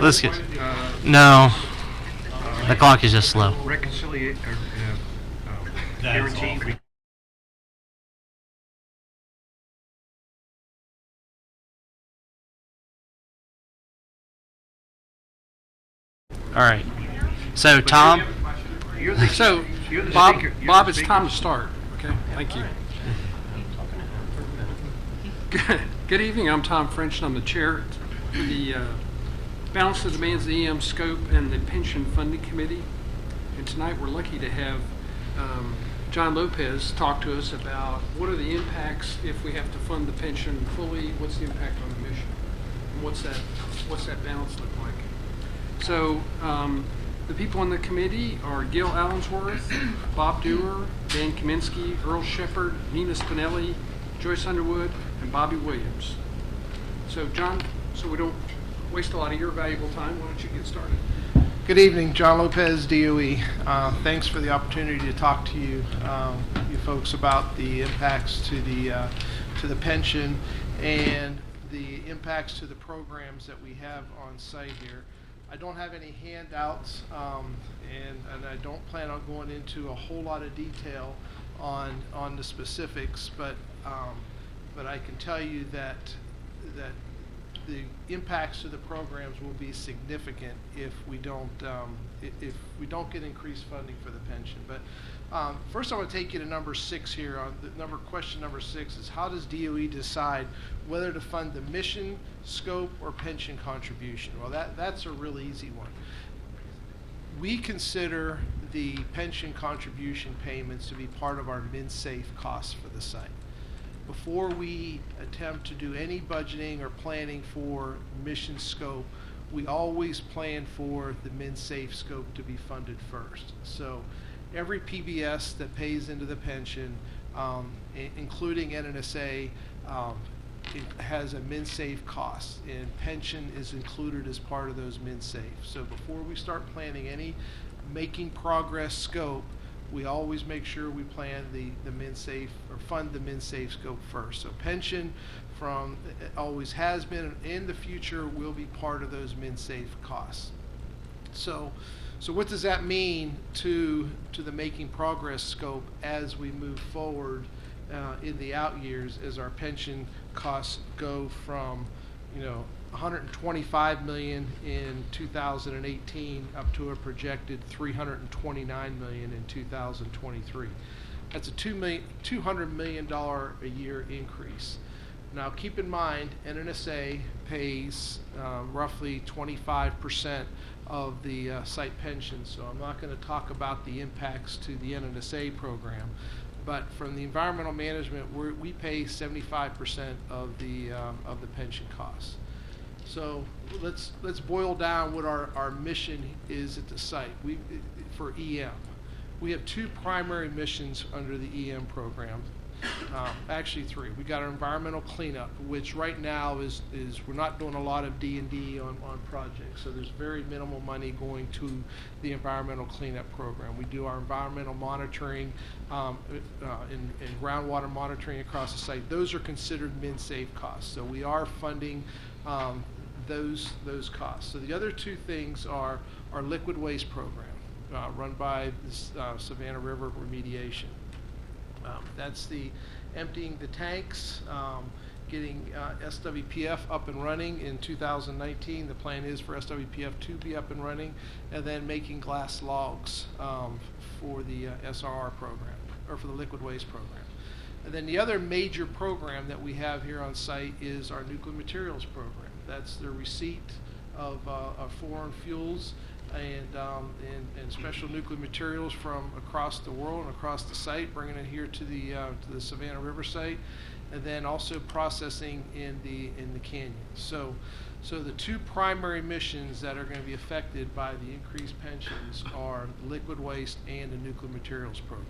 Let's get. No, the clock is just slow. Reconciliate, guarantee. All right. So Tom. So, Bob, it's time to start. Okay, thank you. Good evening. I'm Tom French, and I'm the chair for the Balance of Demands, the EM Scope, and the Pension Funding Committee. And tonight we're lucky to have John Lopez talk to us about what are the impacts if we have to fund the pension fully. What's the impact on the mission? And what's that balance look like? So. The people on the committee are Gil Allensworth, Bob Dewar, Dan Kaminsky, Earl Shepard, Nina Spinelli, Joyce Underwood, and Bobby Williams. So John, so we don't waste a lot of your valuable time, why don't you get started? Good evening, John Lopez, DOE. Thanks for the opportunity to talk to you, you folks, about the impacts to the pension and the impacts to the programs that we have on site here. I don't have any handouts, and I don't plan on going into a whole lot of detail on the specifics, but I can tell you that the impacts to the programs will be significant if we don't get increased funding for the pension. But first, I want to take you to number 6 here. Question number 6 is, how does DOE decide whether to fund the mission, scope, or pension contribution? Well, that's a really easy one. We consider the pension contribution payments to be part of our MinSafe costs for the site. Before we attempt to do any budgeting or planning for mission scope, we always plan for the MinSafe scope to be funded first. So every PBS that pays into the pension, including NNSA, it has a MinSafe cost, and pension is included as part of those MinSafe. So before we start planning any making progress scope, we always make sure we plan the MinSafe or fund the MinSafe scope first. So pension always has been, and in the future will be part of those MinSafe costs. So what does that mean to the making progress scope as we move forward in the out years, as our pension costs go from, 125 million in 2018 up to a projected 329 million in 2023. That's a $200 million a year increase. Now keep in mind, NNSA pays roughly 25% of the site pension, so I'm not going to talk about the impacts to the NNSA program. But from the environmental management, we pay 75% of the pension costs. So let's boil down what our mission is at the site. For EM, we have 2 primary missions under the EM program. Actually 3. We got our environmental cleanup, which right now is we're not doing a lot of D&D on projects, so there's very minimal money going to the environmental cleanup program. We do our environmental monitoring and groundwater monitoring across the site. Those are considered MinSafe costs, so we are funding those costs. So the other 2 things are our liquid waste program, run by the Savannah River remediation. That's the emptying the tanks, getting SWPF up and running in 2019. The plan is for SWPF to be up and running, and then making glass logs for the SRR program, or for the liquid waste program. And then the other major program that we have here on site is our nuclear materials program. That's the receipt of foreign fuels and special nuclear materials from across the world and across the site, bringing it here to the Savannah River site, and then also processing in the canyon. So the 2 primary missions that are going to be affected by the increased pensions are liquid waste and the nuclear materials program.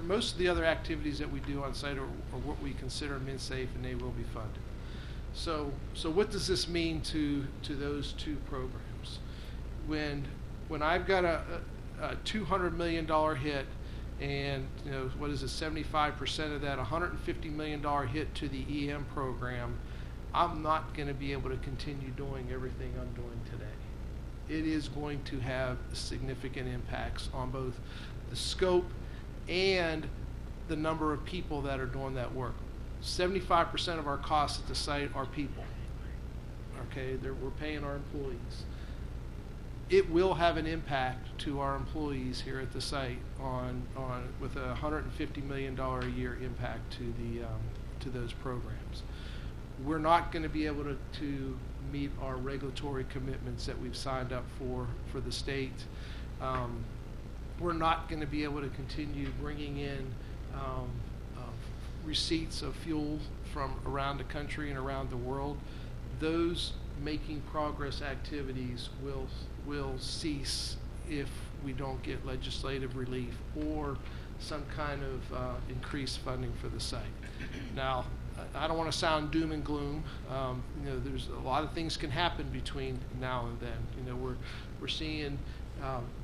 Most of the other activities that we do on site are what we consider MinSafe, and they will be funded. So what does this mean to those 2 programs? When I've got a $200 million hit, and what is it, 75% of that, $150 million hit to the EM program, I'm not going to be able to continue doing everything I'm doing today. It is going to have significant impacts on both the scope and the number of people that are doing that work. 75% of our costs at the site are people. Okay, we're paying our employees. It will have an impact to our employees here at the site with a $150 million a year impact to those programs. We're not going to be able to meet our regulatory commitments that we've signed up for the state. We're not going to be able to continue bringing in receipts of fuel from around the country and around the world. Those making progress activities will cease if we don't get legislative relief or some kind of increased funding for the site. Now, I don't want to sound doom and gloom. There's a lot of things can happen between now and then. We're seeing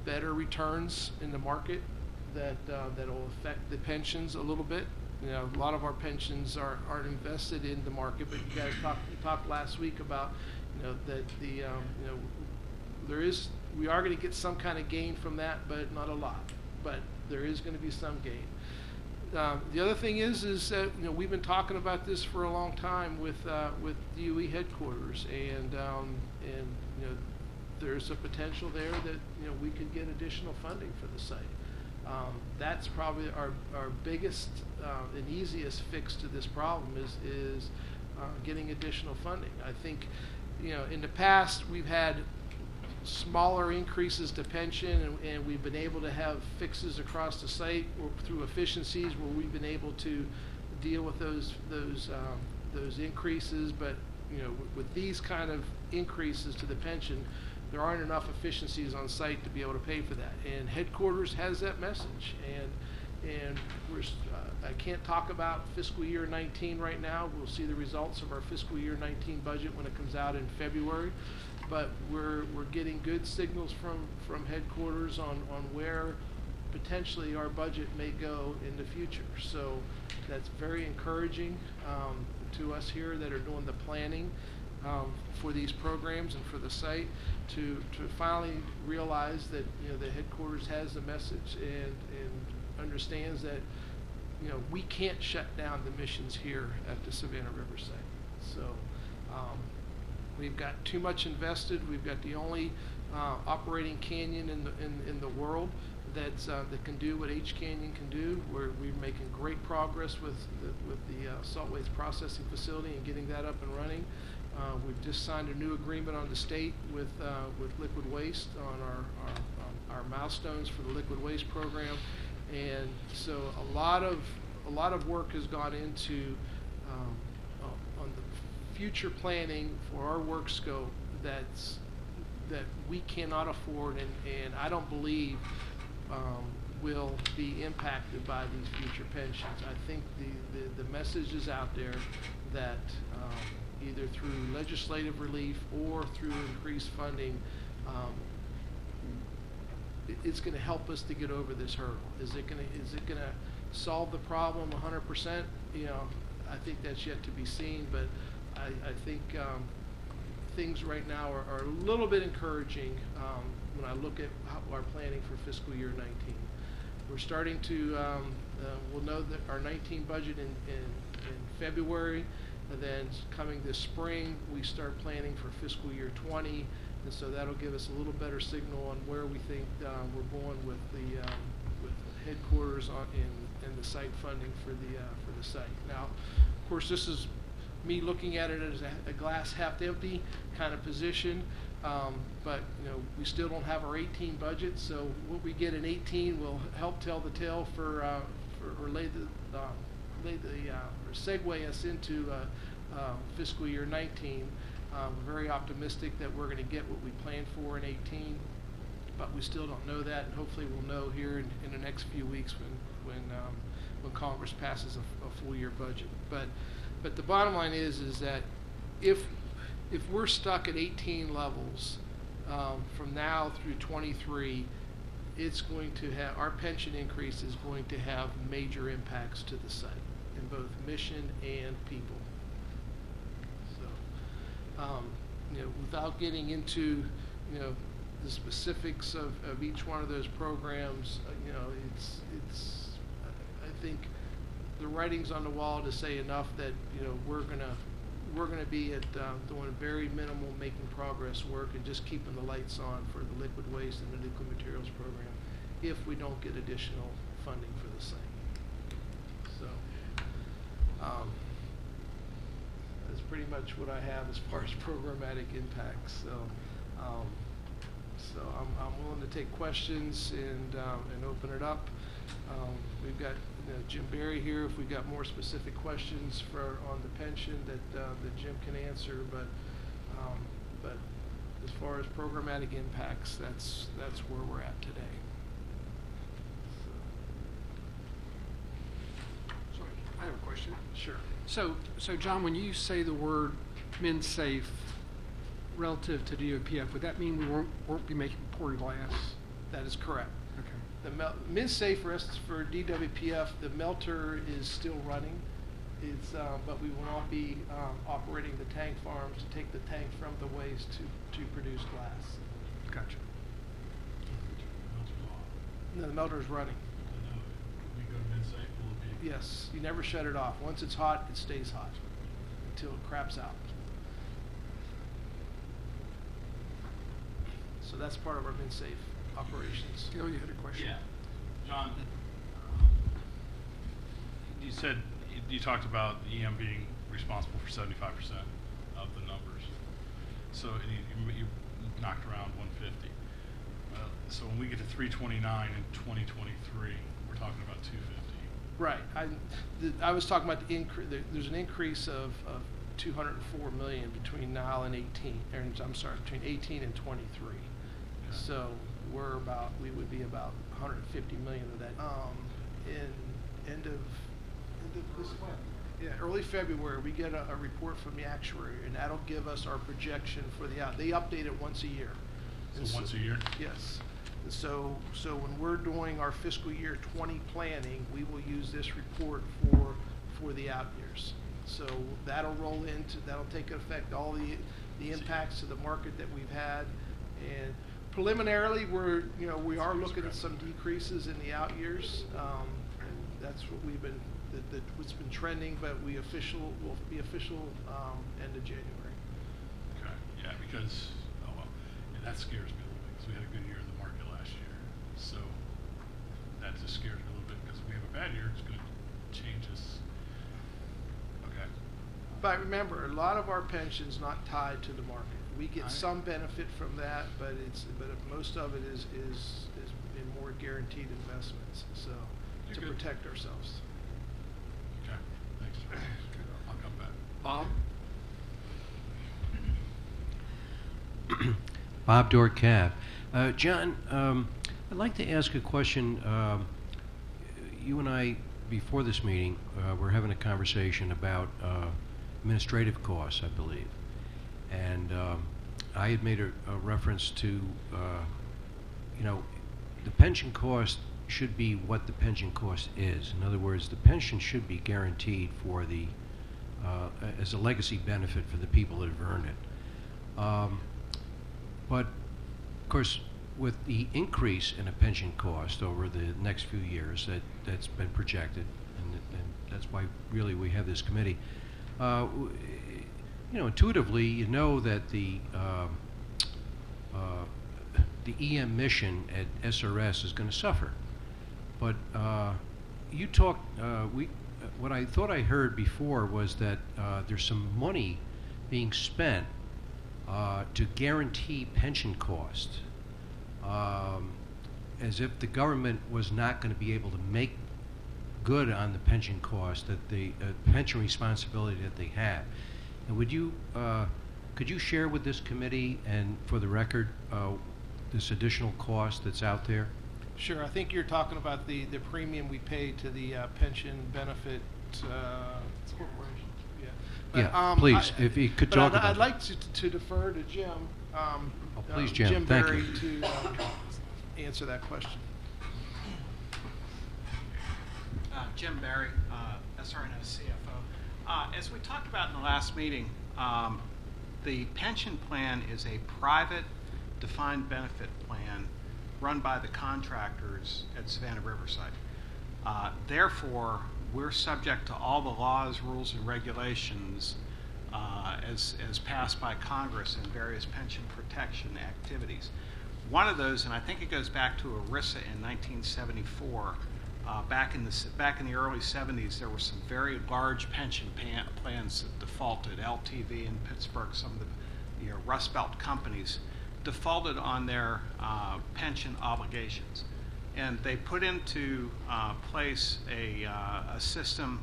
better returns in the market that'll affect the pensions a little bit. A lot of our pensions aren't invested in the market, but you guys talked last week about that we are going to get some kind of gain from that, but not a lot. But there is going to be some gain. The other thing is that we've been talking about this for a long time with DOE headquarters, and there's a potential there that we could get additional funding for the site. That's probably our biggest and easiest fix to this problem is getting additional funding. I think in the past we've had smaller increases to pension, and we've been able to have fixes across the site or through efficiencies where we've been able to deal with those increases. But with these kind of increases to the pension, there aren't enough efficiencies on site to be able to pay for that. And headquarters has that message. And I can't talk about fiscal year 19 right now. We'll see the results of our fiscal year 19 budget when it comes out in February. But we're getting good signals from headquarters on where potentially our budget may go in the future. So that's very encouraging to us here that are doing the planning for these programs and for the site to finally realize that the headquarters has the message and understands that we can't shut down the missions here at the Savannah River site. So we've got too much invested. We've got the only operating canyon in the world that can do what H Canyon can do. We're making great progress with the salt waste processing facility and getting that up and running. We've just signed a new agreement on the state with liquid waste on our milestones for the liquid waste program, and so a lot of work has gone into on the future planning for our work scope that we cannot afford, and I don't believe will be impacted by these future pensions. I think the message is out there that either through legislative relief or through increased funding, it's going to help us to get over this hurdle. Is it going to solve the problem 100%? I think that's yet to be seen, but I think things right now are a little bit encouraging when I look at our planning for fiscal year 19. We're starting to, we'll know that our 19 budget in February, and then coming this spring, we start planning for fiscal year 20, and so that'll give us a little better signal on where we think we're going with the headquarters and the site funding for the site. Now, of course, this is me looking at it as a glass half empty kind of position, but we still don't have our 18 budget, so what we get in 18 will help tell the tale or segue us into fiscal year 19. We're very optimistic that we're going to get what we planned for in 18, but we still don't know that, and hopefully we'll know here in the next few weeks when Congress passes a full year budget. But the bottom line is that if we're stuck at 18 levels from now through 23, it's going to have, our pension increase is going to have major impacts to the site in both mission and people. So Without getting into, the specifics of each one of those programs, it's I think the writing's on the wall to say enough that, we're gonna be at doing very minimal making progress work and just keeping the lights on for the liquid waste and the nuclear materials program if we don't get additional funding for the same. So that's pretty much what I have as far as programmatic impacts. So I'm willing to take questions and open it up. We've got Jim Barry here if we've got more specific questions on the pension that Jim can answer. But as far as programmatic impacts, that's where we're at today. Sorry, I have a question. Sure. So John, when you say the word MnSafe relative to DOPF, would that mean we won't be making poured glass? That is correct. Okay. The MnSafe for DWPF, the melter is still running. But we will not be operating the tank farms to take the tank from the waste to produce glass. Gotcha. No, the melter is running. We go to MnSafe, will it be? Yes, you never shut it off. Once it's hot, it stays hot until it craps out. So that's part of our MnSafe operations. Gil, you had a question? Yeah. John, you said, you talked about the EM being responsible for 75% of the numbers. So you knocked around 150. So when we get to 329 in 2023, we're talking about 250. Right. I was talking about the increase. There's an increase of 204 million between now and 18. I'm sorry, between 18 and 23. Okay. So we would be about 150 million of that. In end of this month. Yeah, early February, we get a report from the actuary, and that'll give us our projection for they update it once a year. So once a year? Yes. So when we're doing our fiscal year 20 planning, we will use this report for the out years. So that'll take effect all the impacts to the market that we've had, and preliminarily we are looking at some decreases in the out years. And that's what what's been trending, but will be official end of January. Okay. Yeah, because that scares me a little bit because we had a good year in the market last year. So that just scares me a little bit because if we have a bad year, it's going to change us. Okay. But remember, a lot of our pension's not tied to the market. We get some benefit from that, but most of it is in more guaranteed investments. So to protect ourselves. Okay. Thanks, John. I'll come back. Bob? Bob Dorcav. John, I'd like to ask a question. You and I, before this meeting, were having a conversation about administrative costs, I believe. And I had made a reference to, the pension cost should be what the pension cost is. In other words, the pension should be guaranteed for as a legacy benefit for the people that have earned it. But, of course, with the increase in a pension cost over the next few years that's been projected, and that's why really we have this committee, intuitively you know that the EM mission at SRS is going to suffer. But you talked, what I thought I heard before was that there's some money being spent to guarantee pension costs, as if the government was not going to be able to make good on the pension cost, that the pension responsibility that they have. And could you share with this committee and for the record this additional cost that's out there? Sure. I think you're talking about the premium we pay to the pension benefit corporation. Yeah. But, please, if you could talk about I'd like to defer to Jim. Please, Jim. Thank Barry you. to answer that question. Jim Barry, SRS CFO. As we talked about in the last meeting, The pension plan is a private defined benefit plan run by the contractors at Savannah Riverside. Therefore, we're subject to all the laws, rules, and regulations as passed by Congress in various pension protection activities. One of those, and I think it goes back to ERISA in 1974, back in the early 70s, there were some very large pension plans that defaulted. LTV in Pittsburgh, some of the Rust Belt companies defaulted on their pension obligations, and they put into place a system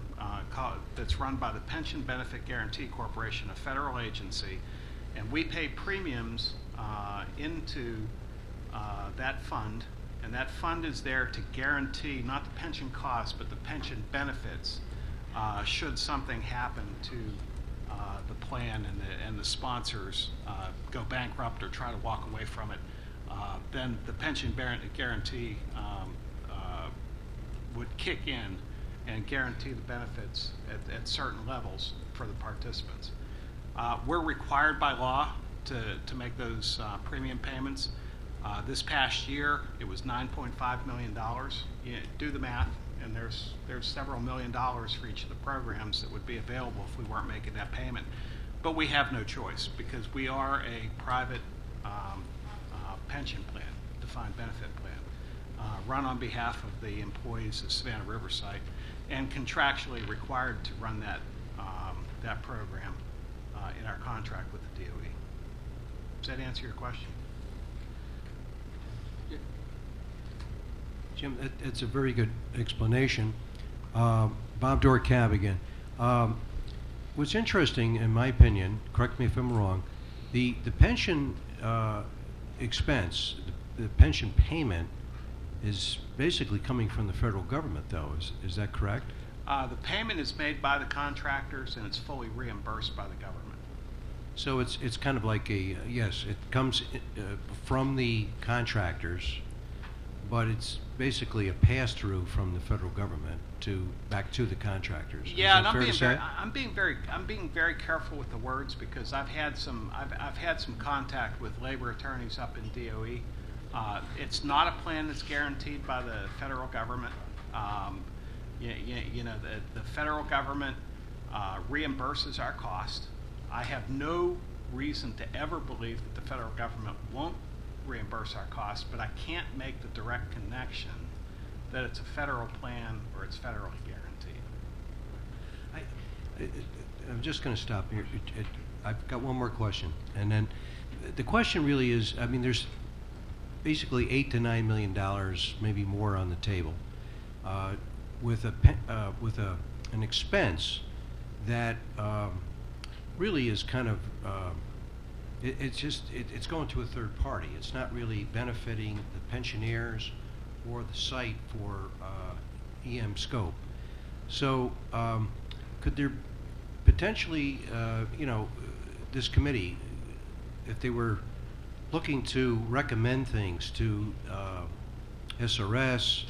that's run by the Pension Benefit Guarantee Corporation, a federal agency, and we pay premiums into that fund, and that fund is there to guarantee not the pension costs but the pension benefits should something happen to the plan and the sponsors go bankrupt or try to walk away from it. Then the pension guarantee would kick in and guarantee the benefits at certain levels for the participants. We're required by law to make those premium payments. This past year, it was $9.5 million. You do the math, and there's several $1 million for each of the programs that would be available if we weren't making that payment. But we have no choice because we are a private pension plan, defined benefit plan, run on behalf of the employees of Savannah Riverside, and contractually required to run that program in our contract with the DOE. Does that answer your question? Jim, it's a very good explanation. Bob Dorcab again. What's interesting, in my opinion, correct me if I'm wrong, the pension expense, the pension payment is basically coming from the federal government, though. Is that correct? The payment is made by the contractors, and it's fully reimbursed by the government. So it's kind of like yes, it comes from the contractors, but it's basically a pass-through from the federal government back to the contractors. Yeah, and I'm being very careful with the words because I've had some contact with labor attorneys up in DOE. It's not a plan that's guaranteed by the federal government. The federal government reimburses our cost. I have no reason to ever believe that the federal government won't reimburse our costs, but I can't make the direct connection that it's a federal plan or it's federally guaranteed. I'm just going to stop here. I've got one more question, and then the question really is: I mean, there's basically $8 to $9 million, maybe more, on the table, with an expense that really is kind of it's going to a third party. It's not really benefiting the pensioners or the site for EM scope. So could there potentially, this committee, if they were looking to recommend things to SRS,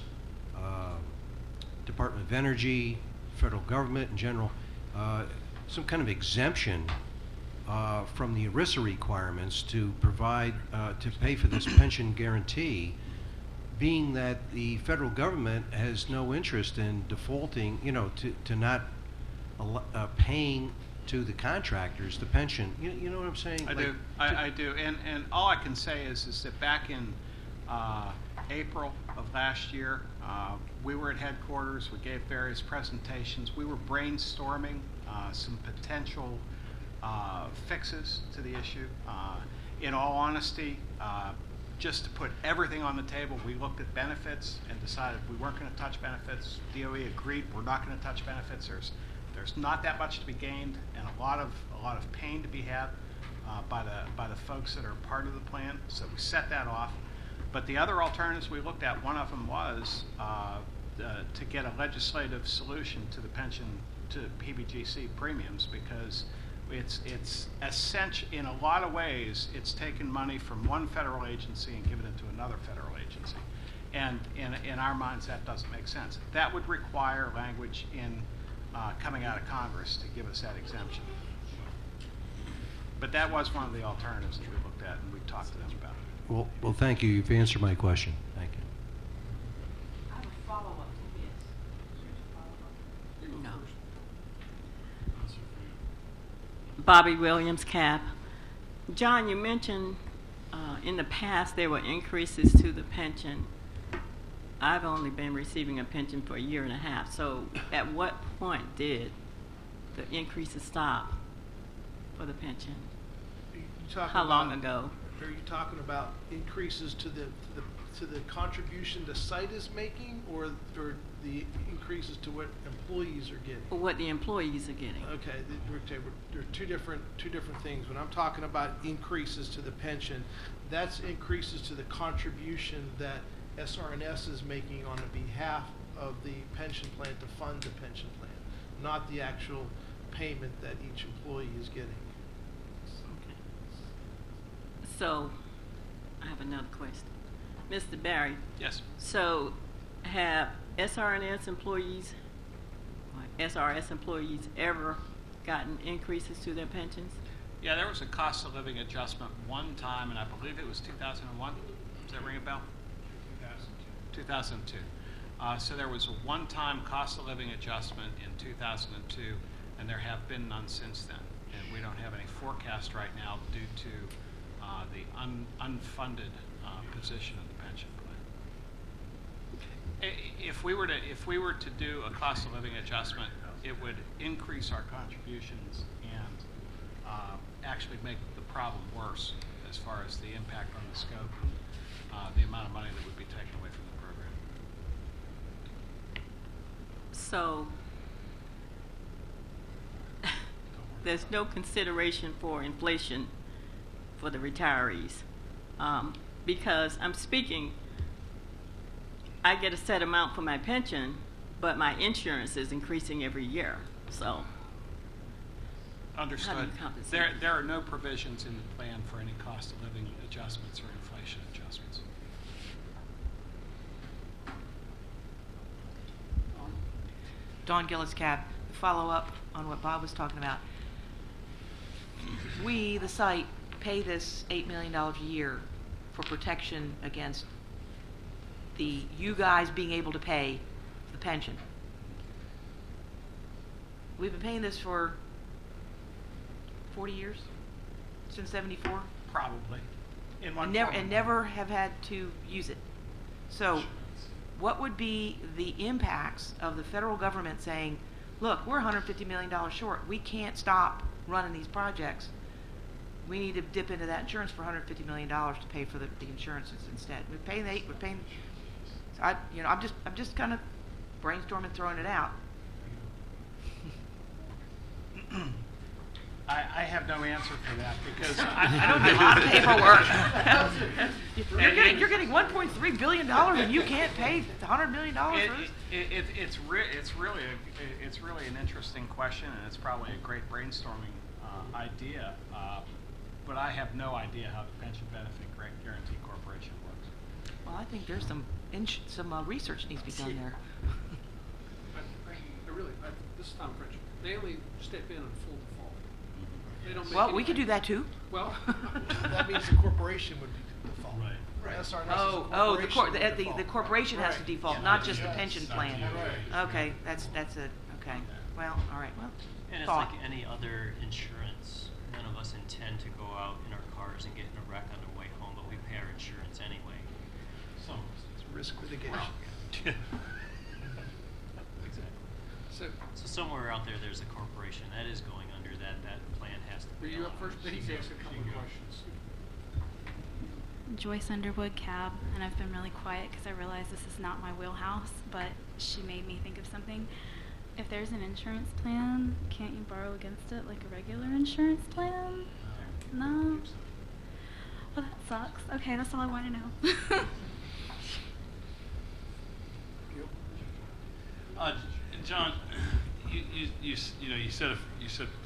Department of Energy, federal government in general, some kind of exemption from the ERISA requirements to provide, to pay for this pension guarantee, being that the federal government has no interest in defaulting, to not paying to the contractors the pension. You know what I'm saying? I do. And all I can say is that back in April of last year, we were at headquarters. We gave various presentations. We were brainstorming some potential fixes to the issue. In all honesty, just to put everything on the table, we looked at benefits and decided we weren't going to touch benefits. DOE agreed we're not going to touch benefits. There's not that much to be gained, and a lot of pain to be had by the folks that are part of the plan. So we set that off. But the other alternatives we looked at, one of them was to get a legislative solution to the pension, to PBGC premiums, because it's essential. In a lot of ways, it's taken money from one federal agency and given it to another federal agency. And in our minds, that doesn't make sense. That would require language in coming out of Congress to give us that exemption. But that was one of the alternatives that we looked at, and we talked to them about it. Well, thank you. You've answered my question. Thank you. I have a follow-up to this. No. Bobby Williams, CAP. John, you mentioned in the past there were increases to the pension. I've only been receiving a pension for a year and a half. So at what point did the increases stop for the pension? You talking How long about- ago? Are you talking about increases to the contribution the site is making, or the increases to what employees are getting? Or what the employees are getting? Okay, there are two different things. When I'm talking about increases to the pension, that's increases to the contribution that SRS is making on behalf of the pension plan to fund the pension plan, not the actual payment that each employee is getting. Okay. So, I have another question. Mr. Barry, Yes. so have SRS employees ever gotten increases to their pensions? Yeah, there was a cost of living adjustment one time, and I believe it was 2001. Does that ring a bell? 2002. So there was a one-time cost of living adjustment in 2002, and there have been none since then. And we don't have any forecast right now due to the unfunded position of the pension plan. If we were to do a cost of living adjustment, it would increase our contributions and actually make the problem worse as far as the impact on the scope, the amount of money that would be taken away from the program. So, there's no consideration for inflation for the retirees. Because I'm speaking, I get a set amount for my pension, but my insurance is increasing every year. So, Understood. How do you compensate? There are no provisions in the plan for any cost of living adjustments or inflation adjustments. Dawn Gillis, CAB, to follow up on what Bob was talking about. We, the site, pay this $8 million a year for protection against you guys being able to pay the pension. We've been paying this for 40 years, since '74, Probably. In one and form or never have had to use it. So, what would be the impacts of the federal government saying, look, we're $150 million short. We can't stop running these projects. We need to dip into that insurance for $150 million to pay for the insurances instead. We're paying. So I'm just kind of brainstorming, throwing it out. I have no answer for that because I know it's a lot of paperwork. You're getting $1.3 billion and you can't pay $100 million for this? It's really an interesting question, and it's probably a great brainstorming idea. But I have no idea how the Pension Benefit Guarantee Corporation works. Well, I think there's some research needs to be done there. This is Tom French. They only step in full default. They don't make Well, any we could do that too. Well, That means the corporation would be default. Right. SRS is the corporation has to Right. default, Yeah. not just the Yes. pension Not plan. you. Right. Okay, that's okay. Well, all right. Well, And it's thought. like any other insurance. None of us intend to go out in our cars and get in a wreck on the way home, but we pay our insurance anyway. Some of us. It's risk mitigation. Exactly. so So somewhere out there, there's a corporation that is going under that plan has to were be. you up first? He's asked a couple of questions. Joyce Underwood, CAB, and I've been really quiet because I realize this is not my wheelhouse, but she made me think of something. If there's an insurance plan, can't you borrow against it like a regular insurance plan? No? Well, that sucks. Okay, that's all I want to know. John, you said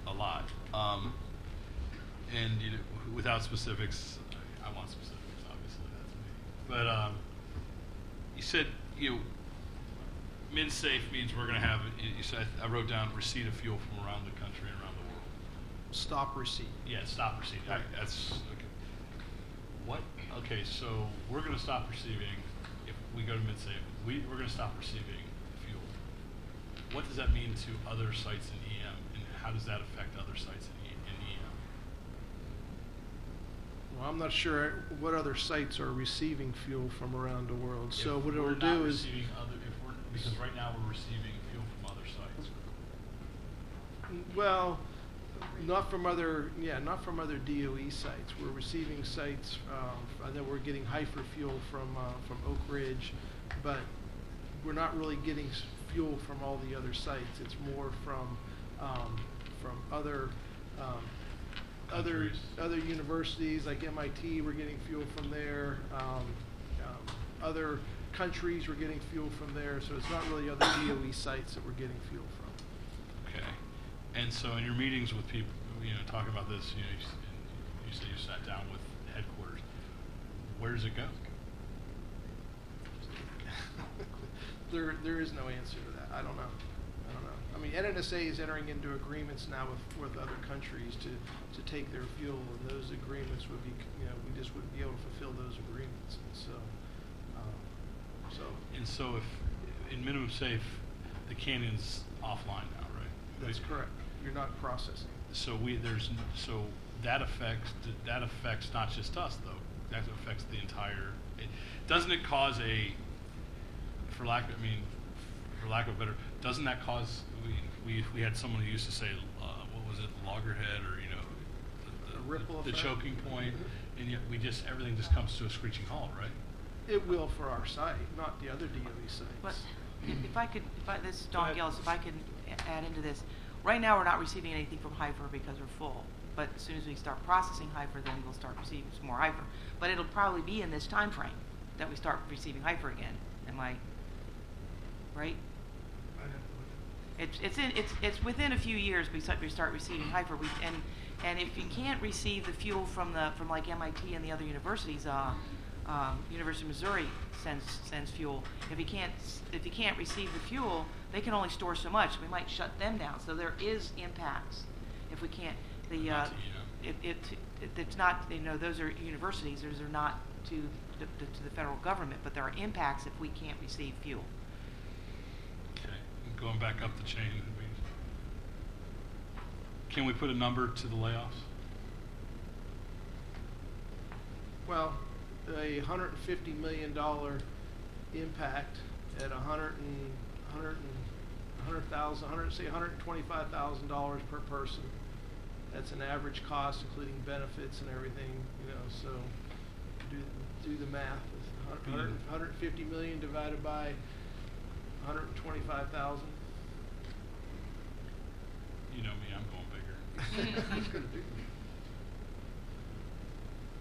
a lot, and without specifics, I want specifics. Obviously, that's me. But you said MinSafe means we're going to have. You said I wrote down receipt of fuel from around the country and around the world. stop receipt. Yeah, stop receiving. That's okay. What? Okay, so we're going to stop receiving if we go to mid-save. We're going to stop receiving fuel. What does that mean to other sites in EM, and how does that affect other sites in EM? Well, I'm not sure what other sites are receiving fuel from around the world. So If what we're it'll not do is, receiving because right now we're receiving fuel from other sites. well, not from other DOE sites. We're receiving sites. I know we're getting Heifer fuel from Oak Ridge, but we're not really getting fuel from all the other sites. It's more from other other universities like MIT. We're getting fuel from there. Other countries we're getting fuel from there. So it's not really other DOE sites that we're getting fuel from. Okay. And so in your meetings with people, talking about this, you say you sat down with headquarters. Where does it go? There is no answer to that. I don't know. I mean, NNSA is entering into agreements now with other countries to take their fuel, and those agreements would be, we just wouldn't be able to fulfill those agreements. And so if in minimum safe, the canyon's offline now, right? That's correct. You're not processing. So that affects not just us though. That affects the entire. Doesn't it cause for lack of a better, doesn't that cause? We had someone who used to say, what was it, loggerhead, or the ripple the effect. choking point, and yet everything just comes to a screeching halt, right? It will for our site, not the other DOE sites. But this is Go Dawn ahead. Gillis, if I could add into this. Right now, we're not receiving anything from Heifer because we're full. But as soon as we start processing Heifer, then we'll start receiving some more Heifer. But it'll probably be in this time frame that we start receiving Heifer again. Am I right? It's within a few years we start receiving Heifer. And if you can't receive the fuel from like MIT and the other universities, University of Missouri sends fuel. If you can't receive the fuel, they can only store so much. We might shut them down. So there is impacts if we can't. It's not. Those are universities. Those are not to the federal government, but there are impacts if we can't receive fuel. Okay. And going back up the chain, can we put a number to the layoffs? Well, a $150 million impact at $125,000 per person. That's an average cost, including benefits and everything. So do the math. 150 million divided by 125,000. You know me, I'm going bigger. That's gonna do.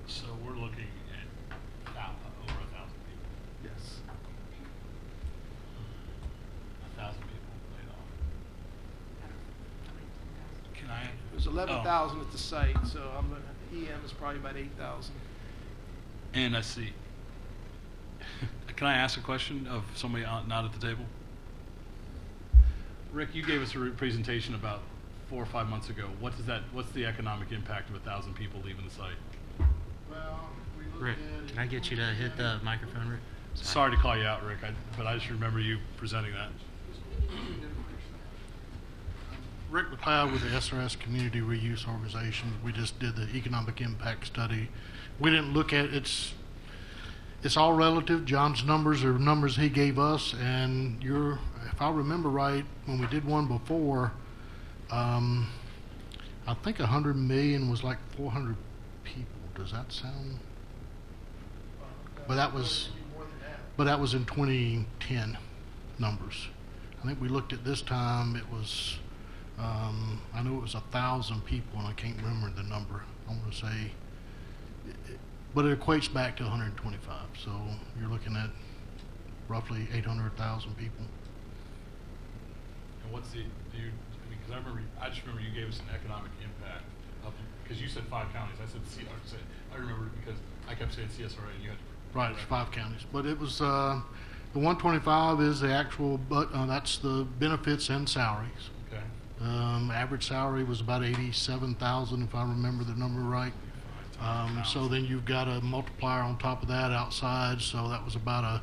So we're looking at over 1,000 people. Yes. 1,000 people laid off. Can I? There's 11,000 at the site, so EM is probably about 8,000. And I see. Can I ask a question of somebody not at the table? Rick, you gave us a presentation about 4 or 5 months ago. What's the economic impact of 1,000 people leaving the site? Well, we looked Rick, at can I get you to hit the microphone, Rick? Sorry to call you out, Rick, but I just remember you presenting that. Rick McLeod with the SRS Community Reuse Organization. We just did the economic impact study. We didn't look at it's all relative. John's numbers are numbers he gave us, and if I remember right, when we did one before, I think 100 million was like 400 people. Does that sound? But that was in 2010 numbers. I think we looked at this time. It was. I know it was 1,000 people, and I can't remember the number. I want to say, but it equates back to 125. So you're looking at roughly 800,000 people. And what's because I just remember you gave us an economic impact because you said 5 counties. I said I remember it because I kept saying CSRA and you had to. Right, it's 5 counties, but it was the 125 is the actual, but that's the benefits and salaries. Okay. Average salary was about 87,000, if I remember the number right. So then you've got a multiplier on top of that outside, so that was about a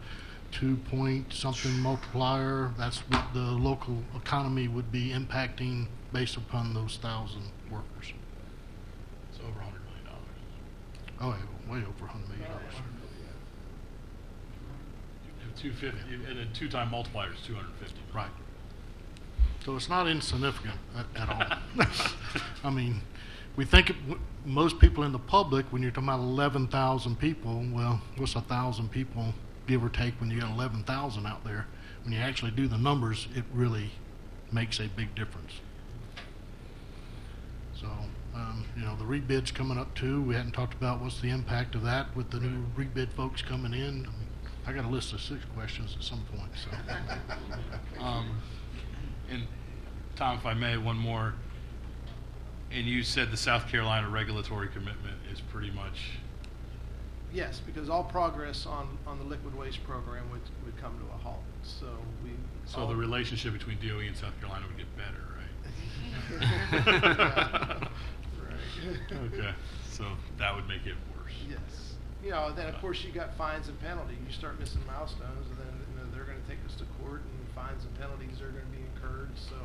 2-point-something multiplier. That's what the local economy would be impacting based upon those 1,000 workers. It's over $100 million. Oh, yeah, way over $100 million. 250, and then two-time multiplier is 250. Right. So it's not insignificant at all. I mean, we think most people in the public, when you're talking about 11,000 people, well, what's 1,000 people, give or take, when you got 11,000 out there? When you actually do the numbers, it really makes a big difference. So, the rebid's coming up too. We hadn't talked about what's the impact of that with the new rebid folks coming in. I got a list of 6 questions at some point. So, And Tom, if I may, one more. And you said the South Carolina regulatory commitment is pretty much. Yes, because all progress on the liquid waste program would come to a halt. So So the relationship between DOE and South Carolina would get better, right? Right. Okay, so that would make it worse. Yes. Then of course you got fines and penalties. You start missing milestones, and then they're going to take us to court, and fines and penalties are going to be incurred. So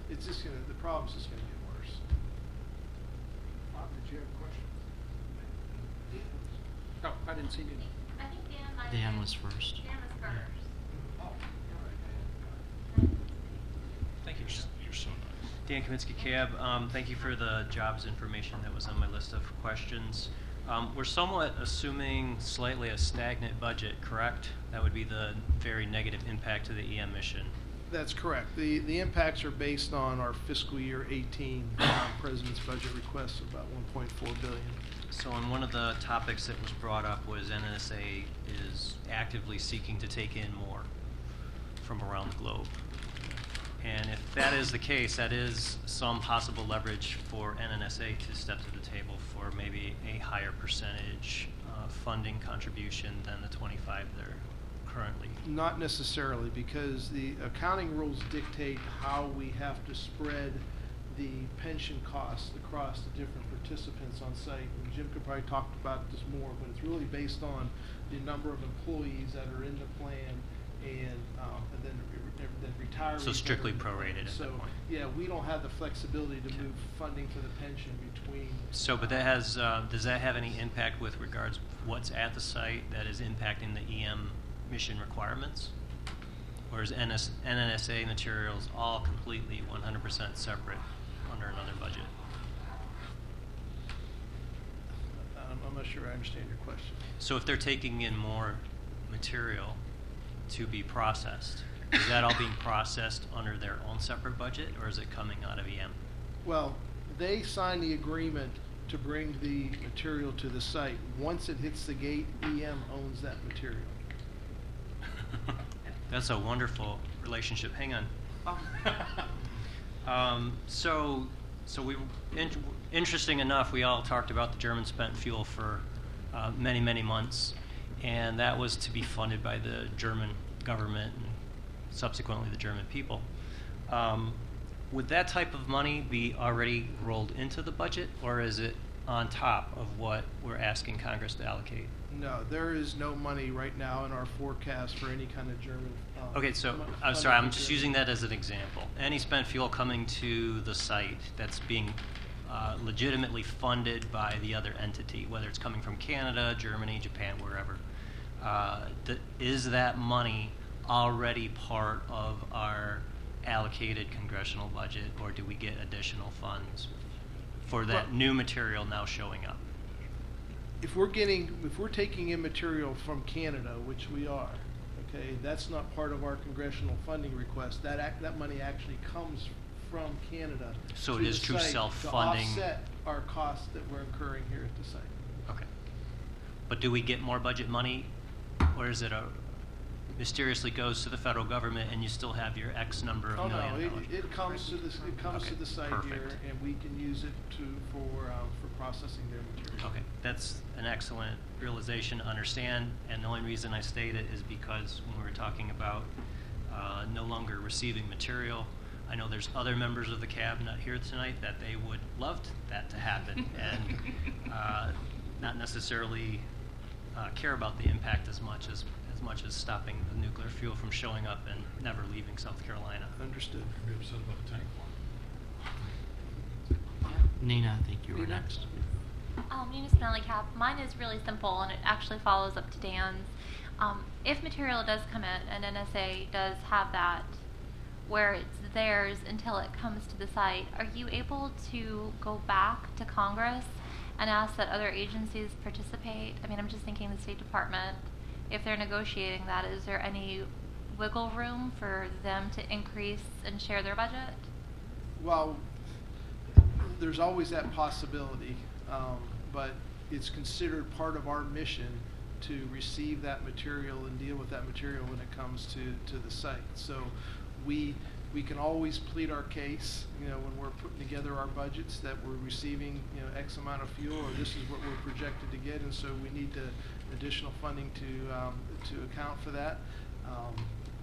it's just the problem's just going to get worse. Bob, did you have a question? Oh, I didn't see you. I think Dan was first. Thank you. You're so nice. Dan Kaminsky, Cab. Thank you for the jobs information that was on my list of questions. We're somewhat assuming slightly a stagnant budget, correct? That would be the very negative impact to the EM mission. That's correct. The impacts are based on our fiscal year 18 President's budget request of about $1.4 billion. So on one of the topics that was brought up was NNSA is actively seeking to take in more from around the globe. And if that is the case, that is some possible leverage for NNSA to step to the table for maybe a higher percentage funding contribution than the 25 they're currently. Not necessarily, because the accounting rules dictate how we have to spread the pension costs across the different participants on site. And Jim could probably talk about this more, but it's really based on the number of employees that are in the plan and then retirees. So strictly that are in the plan. prorated at that point. Yeah, we don't have the flexibility to move funding for the pension between. So, but that has, does that have any impact with regards what's at the site that is impacting the EM mission requirements? Or is NNSA materials all completely 100% separate under another budget? I'm not sure I understand your question. So if they're taking in more material to be processed, is that all being processed under their own separate budget, or is it coming out of EM? Well, they signed the agreement to bring the material to the site. Once it hits the gate, EM owns that material. That's a wonderful relationship. Hang on. Oh. So we, interesting enough, we all talked about the German spent fuel for many, many months, and that was to be funded by the German government and subsequently the German people. Would that type of money be already rolled into the budget, or is it on top of what we're asking Congress to allocate? No, there is no money right now in our forecast for any kind of German. Okay, so I'm funding sorry, I'm for just Germany. using that as an example. Any spent fuel coming to the site that's being legitimately funded by the other entity, whether it's coming from Canada, Germany, Japan, wherever, is that money already part of our allocated congressional budget, or do we get additional funds for that new material now showing up? If we're taking in material from Canada, which we are, okay, that's not part of our congressional funding request. That money actually comes from Canada. So to it is the true site self-funding. to offset our costs that we're incurring here at the site. Okay. But do we get more budget money, or is it mysteriously goes to the federal government and you still have your X number of million dollars? It comes to this. It comes to the site perfect. here, and we can use it for processing their material. Okay, that's an excellent realization to understand, and the only reason I state it is because when we were talking about no longer receiving material, I know there's other members of the cabinet here tonight that they would love that to happen and not necessarily care about the impact as much as stopping the nuclear fuel from showing up and never leaving South Carolina. Understood. Be upset about the tank farm. Nina, I think you were Nina? next. Nina Spinelli Cap. Mine is really simple, and it actually follows up to Dan's. If material does come in and NSA does have that where it's theirs until it comes to the site, are you able to go back to Congress and ask that other agencies participate? I mean, I'm just thinking the State Department, if they're negotiating that, is there any wiggle room for them to increase and share their budget? Well, there's always that possibility, but it's considered part of our mission to receive that material and deal with that material when it comes to the site. So we can always plead our case, when we're putting together our budgets, that we're receiving, X amount of fuel, or this is what we're projected to get, and so we need additional funding to account for that.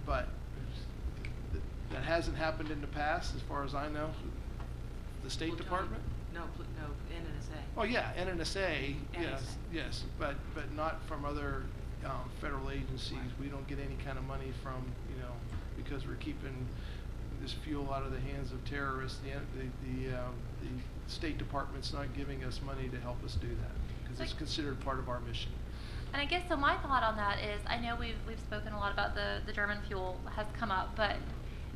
But that hasn't happened in the past, as far as I know. The State Well, Tony, Department? No, NNSA. Oh yeah, NNSA, NNSA. yes, but not from other federal agencies. Right. We don't get any kind of money from, because we're keeping this fuel out of the hands of terrorists. The State Department's not giving us money to help us do that, because it's considered part of our mission. And I guess so my thought on that is, I know we've spoken a lot about the German fuel has come up, but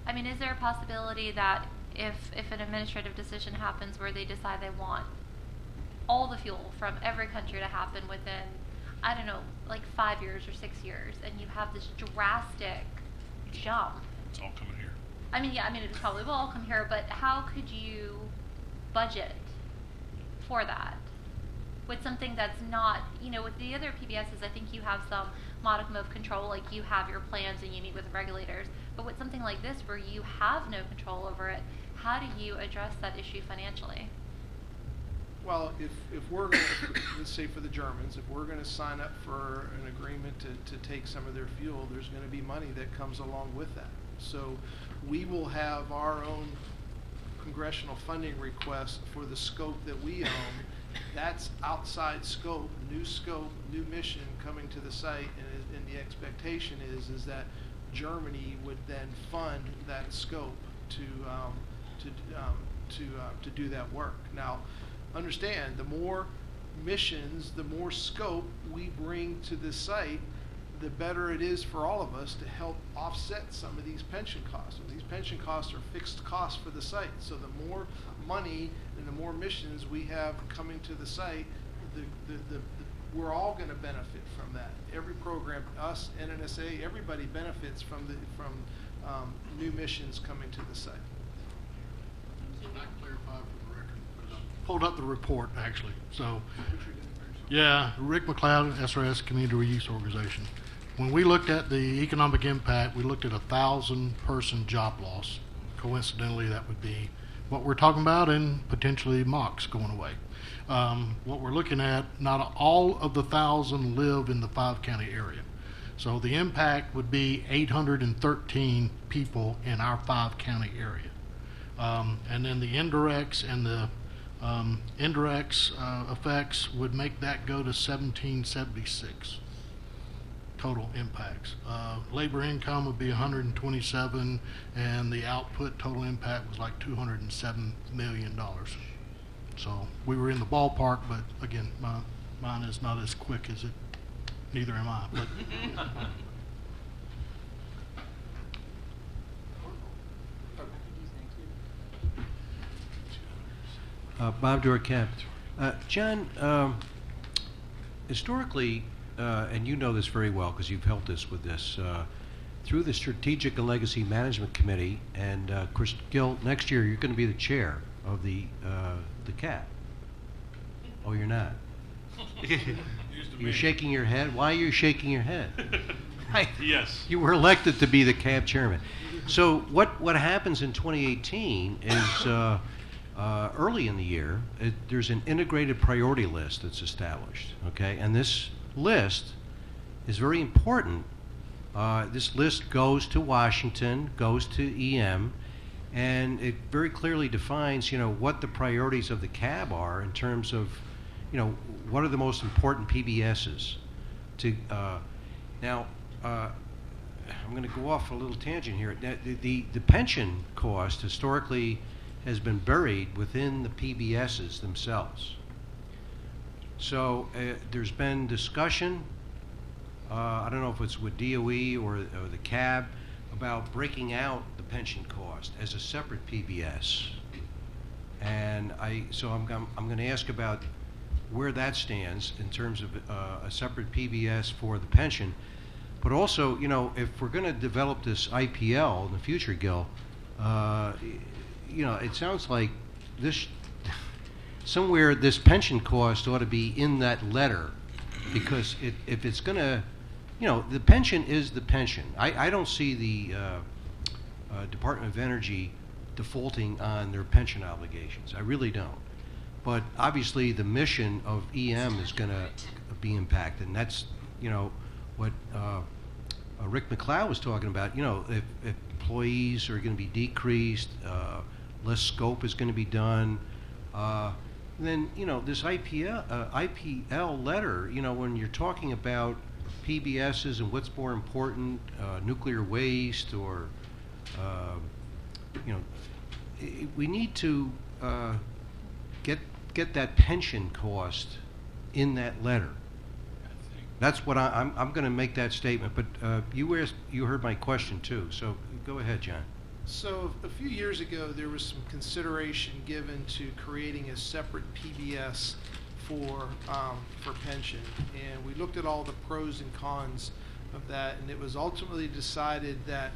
I mean, is there a possibility that if an administrative decision happens where they decide they want all the fuel from every country to happen within, I don't know, like 5 years or 6 years, and you have this drastic jump? It's all coming here. I mean, yeah, it probably will all come here, but how could you budget for that? With something that's not, with the other PBSs, I think you have some modicum of control, like you have your plans and you meet with regulators. But with something like this where you have no control over it, how do you address that issue financially? Well, if we're going to, let's say for the Germans, if we're going to sign up for an agreement to take some of their fuel, there's going to be money that comes along with that. So we will have our own congressional funding request for the scope that we own. That's outside scope, new mission coming to the site, and the expectation is that Germany would then fund that scope to do that work. Now, understand, the more missions, the more scope we bring to the site, the better it is for all of us to help offset some of these pension costs. And these pension costs are fixed costs for the site. So the more money and the more missions we have coming to the site, we're all going to benefit from that. Every program, us, NNSA, everybody benefits from new missions coming to the site. Can I clarify for the record? Because I pulled up the report, actually. So, yeah, Rick McLeod, SRS Community Reuse Organization. When we looked at the economic impact, we looked at 1,000-person job loss. Coincidentally, that would be what we're talking about, and potentially mocks going away. What we're looking at, not all of the 1,000 live in the 5-county area. So the impact would be 813 people in our 5-county area. And then the indirects and the effects would make that go to 1,776 total impacts. Labor income would be 127, and the output total impact was like $207 million. So we were in the ballpark, but again, mine is not as quick as it. Neither am I. But Bob Durkap. John, historically, and you know this very well because you've helped us with this, through the Strategic and Legacy Management Committee, and Chris Gill, next year you're going to be the chair of the CAP. Oh, you're not? You're shaking your head? Why are you shaking your head? Yes. You were elected to be the CAB chairman. So what happens in 2018 is early in the year, there's an integrated priority list that's established, okay? And this list is very important. This list goes to Washington, goes to EM, And it very clearly defines, what the priorities of the CAB are in terms of, what are the most important PBSs. Now, I'm going to go off a little tangent here. The pension cost historically has been buried within the PBSs themselves. So there's been discussion, I don't know if it's with DOE or the CAB, about breaking out the pension cost as a separate PBS. And I'm going to ask about where that stands in terms of a separate PBS for the pension. But also, if we're going to develop this IPL in the future, Gil, it sounds like somewhere this pension cost ought to be in that letter, because if it's going to, the pension is the pension. I don't see the Department of Energy defaulting on their pension obligations. I really don't. But obviously the mission of EM is going to be impacted, and that's, what Rick McLeod was talking about. If employees are going to be decreased, less scope is going to be done, then, this IPL letter, when you're talking about PBSs and what's more important, nuclear waste, or, we need to get that pension cost in that letter. That's what I'm going to make that statement. But you heard my question too, so go ahead, John. So a few years ago, there was some consideration given to creating a separate PBS for pension, and we looked at all the pros and cons of that, and it was ultimately decided that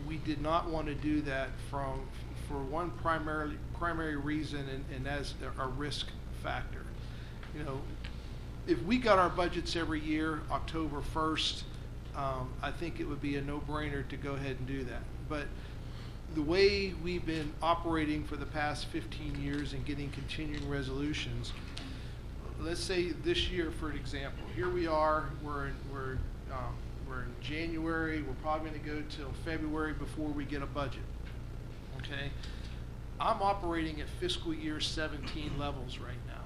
we did not want to do that for one primary reason, and as a risk factor. If we got our budgets every year, October 1st, I think it would be a no-brainer to go ahead and do that. But the way we've been operating for the past 15 years and getting continuing resolutions, let's say this year, for example, here we are, we're in January, we're probably going to go till February before we get a budget. Okay? I'm operating at fiscal year 17 levels right now.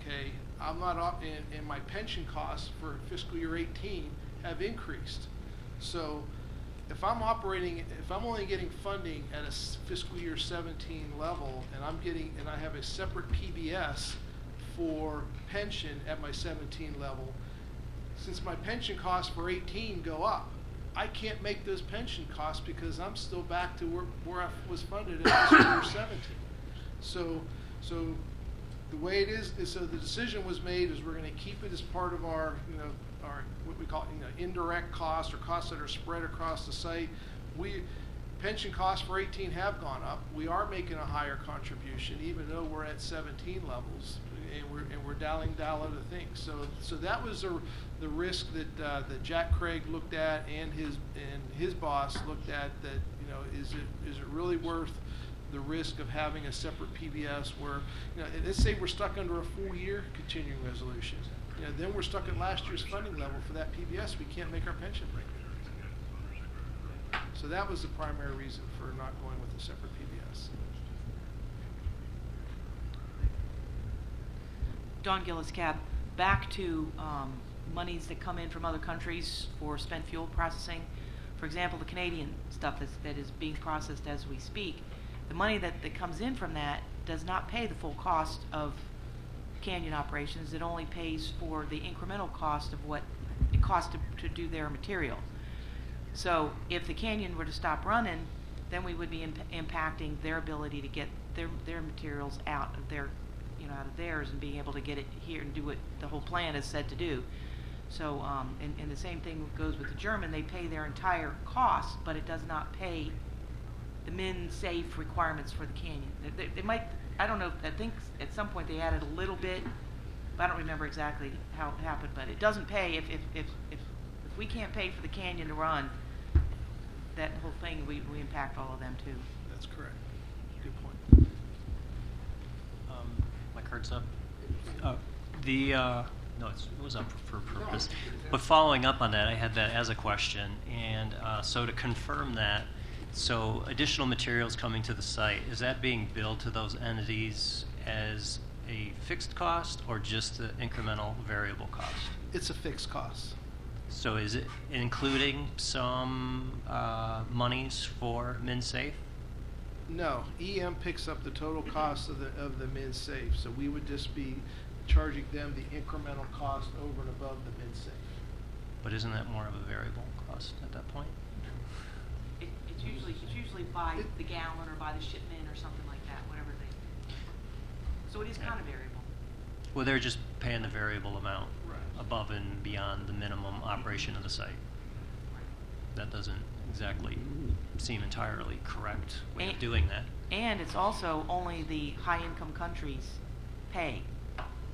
Okay? I'm not up, and my pension costs for fiscal year 18 have increased. So if I'm only getting funding at a fiscal year 17 level, and I have a separate PBS for pension at my 17 level, since my pension costs for 18 go up, I can't make those pension costs because I'm still back to where I was funded at fiscal year 17. So the way it is so the decision was made is we're going to keep it as part of our what we call indirect costs, or costs that are spread across the site. Pension costs for 18 have gone up. We are making a higher contribution, even though we're at 17 levels, and we're dialing down other things. So that was the risk that Jack Craig looked at, and his boss looked at. That is it really worth the risk of having a separate PBS where, let's say we're stuck under a full-year continuing resolution. Then we're stuck at last year's funding level for that PBS. We can't make our pension break. So that was the primary reason for not going with a separate PBS. Don Gillis, CAB, back to monies that come in from other countries for spent fuel processing. For example, the Canadian stuff that is being processed as we speak. The money that comes in from that does not pay the full cost of Canyon operations. It only pays for the incremental cost of what it costs to do their material. So if the Canyon were to stop running, then we would be impacting their ability to get their materials out of theirs and being able to get it here and do what the whole plan is said to do. So and the same thing goes with the German. They pay their entire cost, but it does not pay the min-safe requirements for the Canyon. They might, I don't know, I think at some point they added a little bit, but I don't remember exactly how it happened, but it doesn't pay if we can't pay for the Canyon to run, that whole thing, we impact all of them too. That's correct. Good point. My card's up. No, it was up for purpose. But following up on that, I had that as a question, and so to confirm that, So additional materials coming to the site, is that being billed to those entities as a fixed cost or just the incremental variable cost? It's a fixed cost. So is it including some monies for MinSafe? No, EM picks up the total cost of the MinSafe, so we would just be charging them the incremental cost over and above the MinSafe. But isn't that more of a variable cost at that point? It's usually by the gallon or by the shipment or something like that, whatever they. So it is kind of variable. Well, they're just paying the variable amount Right. above and beyond the minimum operation of the site. That doesn't exactly seem entirely correct way of doing that. And it's also only the high-income countries pay.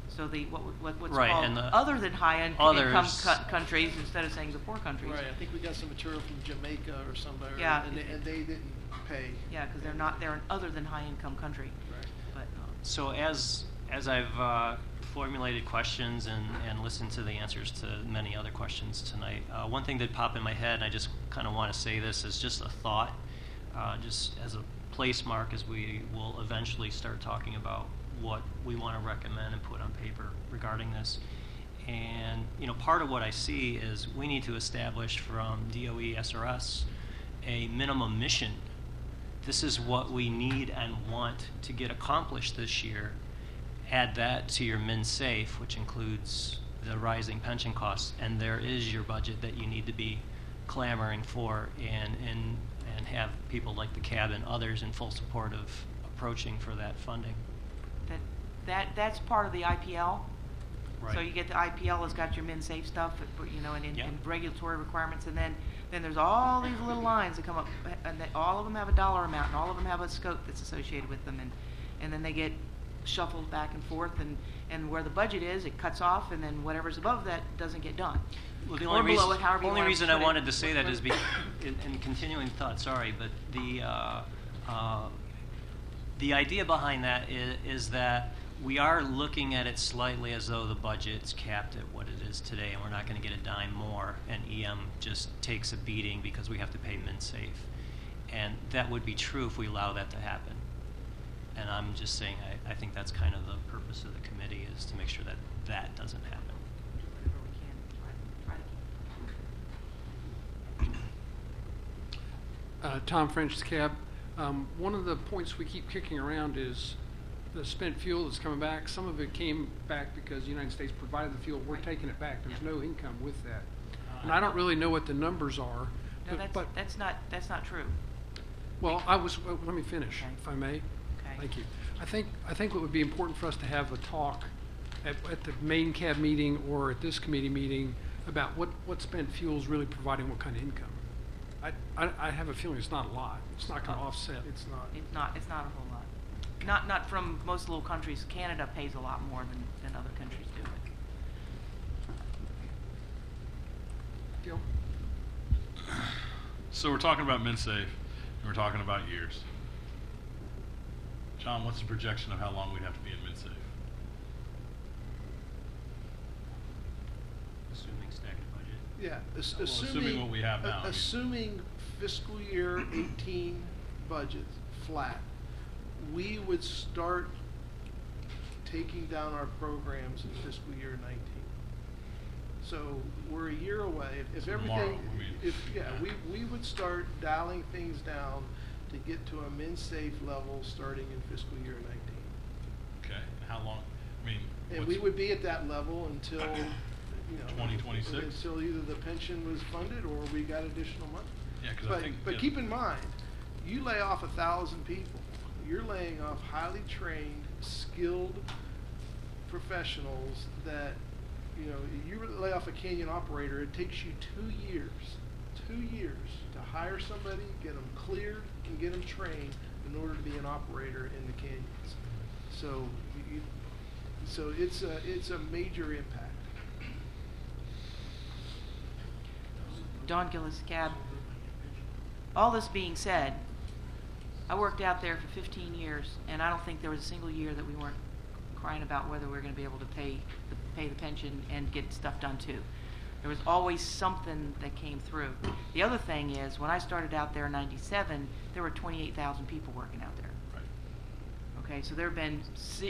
So the what's Right, called and the other than high-income others- countries instead of saying the poor countries. Right, I think we got some material from Jamaica or somewhere, Yeah. and they didn't pay. Yeah, because they're an other than high-income country. Right. But So as I've formulated questions and listened to the answers to many other questions tonight, one thing that popped in my head, and I just kind of want to say this as just a thought, just as a place mark as we will eventually start talking about what we want to recommend and put on paper regarding this. And, part of what I see is we need to establish from DOE SRS a minimum mission. This is what we need and want to get accomplished this year. Add that to your MinSafe, which includes the rising pension costs, and there is your budget that you need to be clamoring for and have people like the CAB and others in full support of approaching for that funding. that's part of the IPL. Right. So you get the IPL has got your MinSafe stuff, and Yeah. regulatory requirements, and then there's all these little lines that come up, and all of them have a dollar amount, and all of them have a scope that's associated with them, and then they get shuffled back and forth, and where the budget is, it cuts off, and then whatever's above that doesn't get done. Well, the Or only below reason, it, however you only wanna reason put I it. wanted to say that is because, in continuing thought, sorry, but the idea behind that is that we are looking at it slightly as though the budget's capped at what it is today, and we're not going to get a dime more, and EM just takes a beating because we have to pay MinSafe. And that would be true if we allow that to happen. And I'm just saying, I think that's kind of the purpose of the committee, is to make sure that that doesn't happen. Whatever we can, try to keep. Tom French, CAB. One of the points we keep kicking around is the spent fuel that's coming back. Some of it came back because the United States provided the fuel. We're taking it back. There's no income with that. And I don't really know what the numbers are. No, but that's not true. well, let me finish, Okay. if I may. Okay. Thank you. I think it would be important for us to have a talk at the main CAB meeting or at this committee meeting about what spent fuel is really providing what kind of income. I have a feeling it's not a lot. It's not going to offset. It's not. It's not a whole lot. Not from most little countries. Canada pays a lot more than other countries do. Gil? So we're talking about MinSafe, and we're talking about years. John, what's the projection of how long we'd have to be in MinSafe? Assuming stacked budget. Yeah, Well, assuming what we have now, I mean. Assuming fiscal year 18 budget flat, we would start taking down our programs in fiscal year 19. So we're a year away. If Tomorrow, everything, we would start dialing things down to get to a MinSafe level starting in fiscal year 19. Okay, and how long, I mean. And what's- we would be at that level until, 2026? Until either the pension was funded or we got additional money. Yeah, 'cause I think. But keep in mind, you lay off 1,000 people, you're laying off highly trained, skilled professionals that, you lay off a canyon operator, it takes you 2 years to hire somebody, get them cleared, and get them trained in order to be an operator in the canyons. So, it's a major impact. Don Gillis, CAB. All this being said, I worked out there for 15 years, and I don't think there was a single year that we weren't crying about whether we were going to be able to pay the pension and get stuff done too. There was always something that came through. The other thing is, when I started out there in '97, there were 28,000 people working out there. Okay, so there have been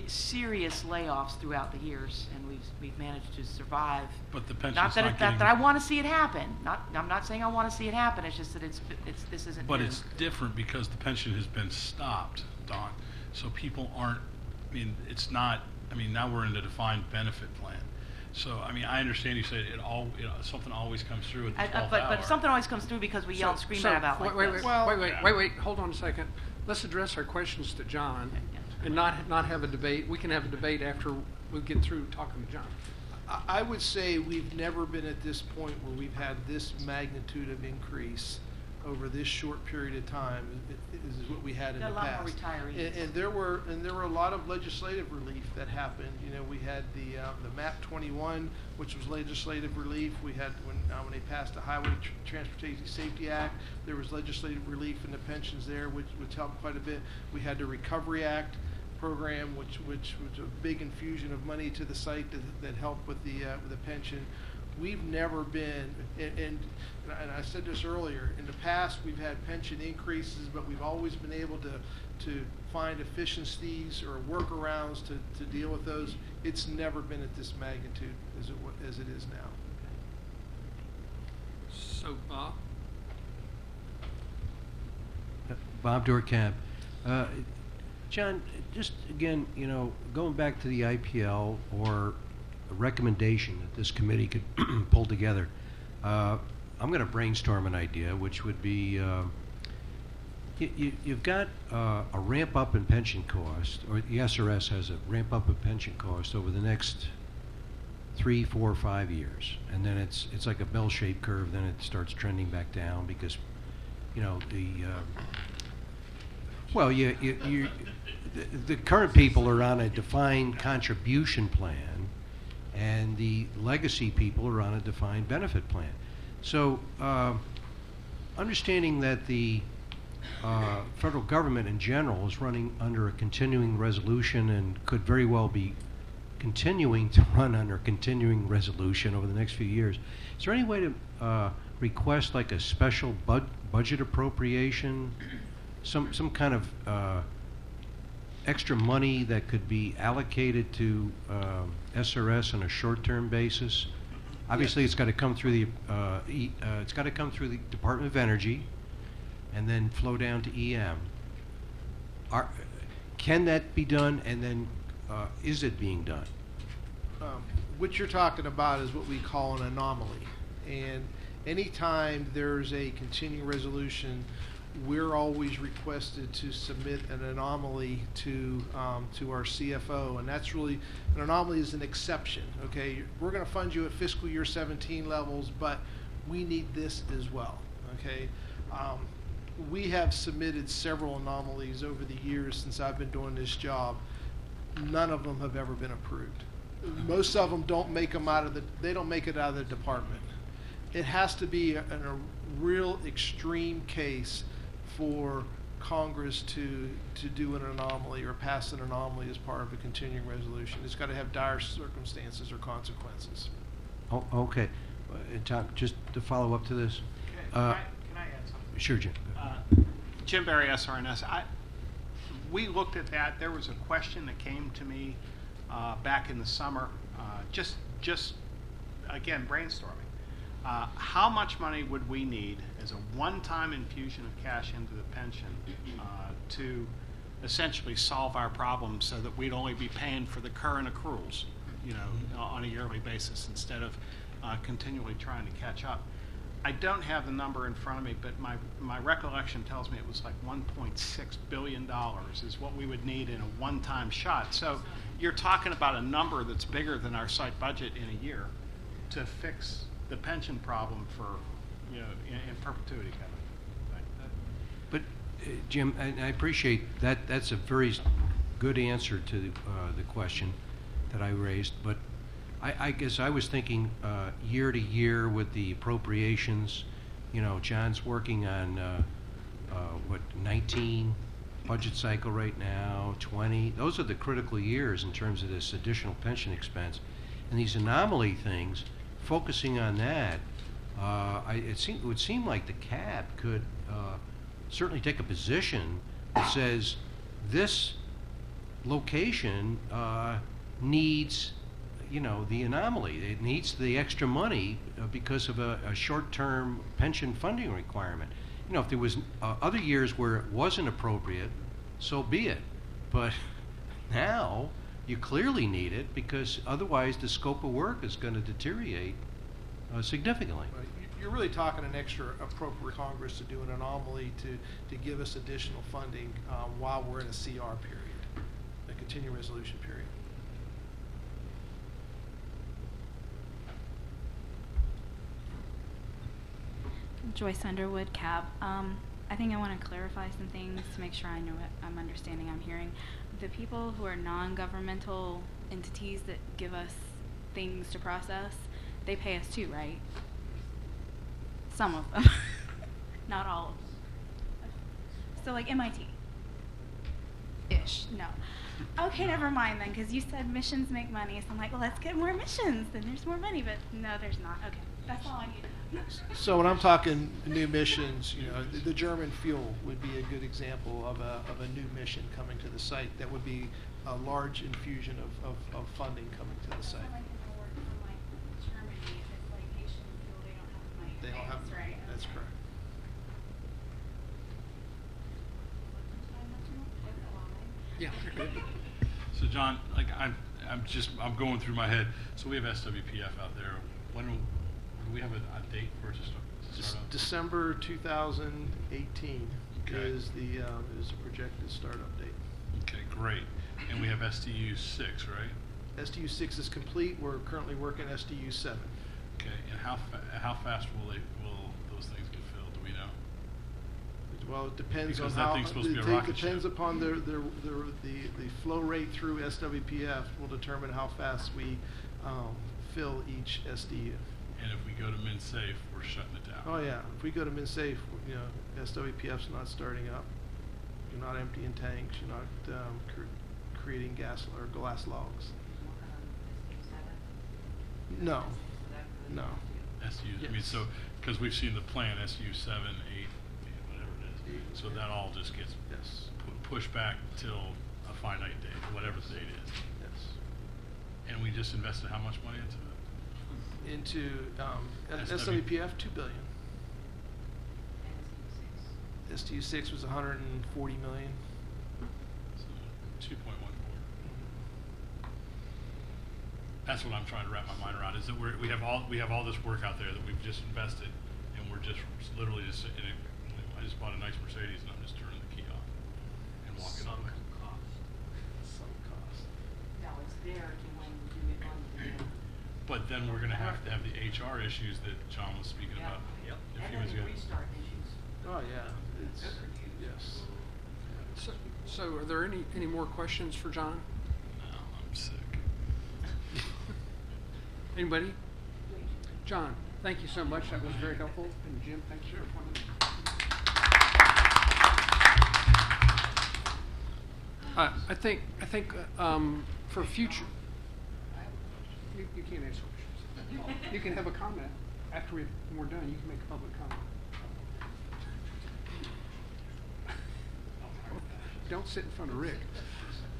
serious layoffs throughout the years, and we've managed to survive. But the pension's Not that, not getting... that I want to see it happen. I'm not saying I want to see it happen. It's just that this isn't But new. it's different because the pension has been stopped, Don. So people aren't, I mean, it's not, I mean, now we're in the defined benefit plan. So, I mean, I understand you said something always comes through at the 12th hour. But something always comes through because we yell and scream about like this. Wait, hold on a second. Let's address our questions to John and not have a debate. We can have a debate after we get through talking to John. I would say we've never been at this point where we've had this magnitude of increase over this short period of time. Is what we had in the past. Got a lot more retirees. And there were a lot of legislative relief that happened. You know, we had the MAP 21, which was legislative relief. We had when they passed the Highway Transportation Safety Act, there was legislative relief in the pensions there, which helped quite a bit. We had the Recovery Act program, which was a big infusion of money to the site that helped with the pension. We've never been, and I said this earlier, in the past we've had pension increases, but we've always been able to find efficiencies or workarounds to deal with those. It's never been at this magnitude as it is now. So, Bob? Bob Dorcap. John, just again, you know, going back to the IPL or a recommendation that this committee could pull together, I'm going to brainstorm an idea, which would be you've got a ramp up in pension cost, or the SRS has a ramp up in pension cost over the next 3, 4, 5 years, and then it's like a bell-shaped curve. Then it starts trending back down because, you know, the current people are on a defined contribution plan, and the legacy people are on a defined benefit plan. So, understanding that the federal government in general is running under a continuing resolution and could very well be continuing to run under continuing resolution over the next few years, is there any way to request like a special budget appropriation, some kind of extra money that could be allocated to SRS on a short-term basis? Obviously, it's got to come through the Department of Energy, and then flow down to EM. Can that be done? And then, is it being done? What you're talking about is what we call an anomaly, and anytime there's a continuing resolution, we're always requested to submit an anomaly to our CFO, and that's really, an anomaly is an exception. Okay, we're going to fund you at fiscal year 17 levels, but we need this as well. Okay, we have submitted several anomalies over the years since I've been doing this job. None of them have ever been approved. Most of them don't make them they don't make it out of the department. It has to be a real extreme case for Congress to do an anomaly or pass an anomaly as part of a continuing resolution. It's got to have dire circumstances or consequences. Oh, okay. Tom, just to follow up to this. Can I add something? Sure, Jim. Jim Barry, SRNS. We looked at that. There was a question that came to me back in the summer, just again, brainstorming. How much money would we need as a one-time infusion of cash into the pension to essentially solve our problems so that we'd only be paying for the current accruals, you know, on a yearly basis instead of continually trying to catch up? I don't have the number in front of me, but my recollection tells me it was like $1.6 billion is what we would need in a one-time shot. So you're talking about a number that's bigger than our site budget in a year to fix the pension problem for, you know, in perpetuity kind of thing. But Jim, I appreciate that. That's a very good answer to the question that I raised. But I guess I was thinking year to year with the appropriations. You know, John's working on 19 budget cycle right now, 20. Those are the critical years in terms of this additional pension expense, and these anomaly things focusing on that, it would seem like the CAB could certainly take a position that says this location needs, the anomaly. It needs the extra money because of a short-term pension funding requirement. If there was other years where it wasn't appropriate, so be it. But now you clearly need it because otherwise the scope of work is going to deteriorate significantly. Right. You're really talking an extra appropriate Congress to do an anomaly to give us additional funding while we're in a CR period, a continuing resolution period. Joyce Underwood, CAB. I think I want to clarify some things to make sure I know what I'm understanding, I'm hearing. The people who are non-governmental entities that give us things to process, they pay us too, right? Some of them. Not all of them. So like MIT. Ish, no. Okay, never mind then, because you said missions make money, so I'm like, well, let's get more missions, then there's more money, but no, there's not. Okay, that's all I need to know. So when I'm talking new missions, the German fuel would be a good example of a new mission coming to the site. That would be a large infusion of funding coming to the site. Like if I work from like Germany, if it's like Haitian fuel, they don't have money. They don't have, right? that's Okay. correct. Yeah, you're good. So John, like I'm going through my head. So we have SWPF out there. When do we have a date for it to start up? December 2018 Okay. is the projected startup date. Okay, great. And we have STU 6, right? STU 6 is complete. We're currently working STU 7. Okay. And how fast will those things get filled? Do we know? Well, it depends Because on that how thing's supposed to be a it rocket depends ship. upon the flow rate through SWPF will determine how fast we fill each SDU. And if we go to MinSafe, we're shutting it down. Oh yeah, if we go to MinSafe, SWPF's not starting up. You're not emptying tanks. You're not creating gas or glass logs. No, no. SU. I mean, Yes. so because we've seen the plan SU 7, 8, whatever it is. So that all just gets Yes. pushed back till a finite date, whatever the date is. Yes. And we just invested how much money into it? Into SW. SWPF, $2 billion. STU 6 was 140 million. So 2.14. That's what I'm trying to wrap my mind around. Is that we have all this work out there that we've just invested, and we're just literally just sitting. I just bought a nice Mercedes, and I'm just turning the key on and walking on there. Some cost. No, it's there to when you get money. But then we're going to have the HR issues that John was speaking about a few minutes ago. And then the restart issues. Oh yeah, it's yes. So are there any more questions for John? No, I'm sick. Anybody? John, thank you so much. That was very helpful. And Jim, thanks for coming. I think for future, you can't answer questions. You can have a comment after when we're done. You can make a public comment. Don't sit in front of Rick.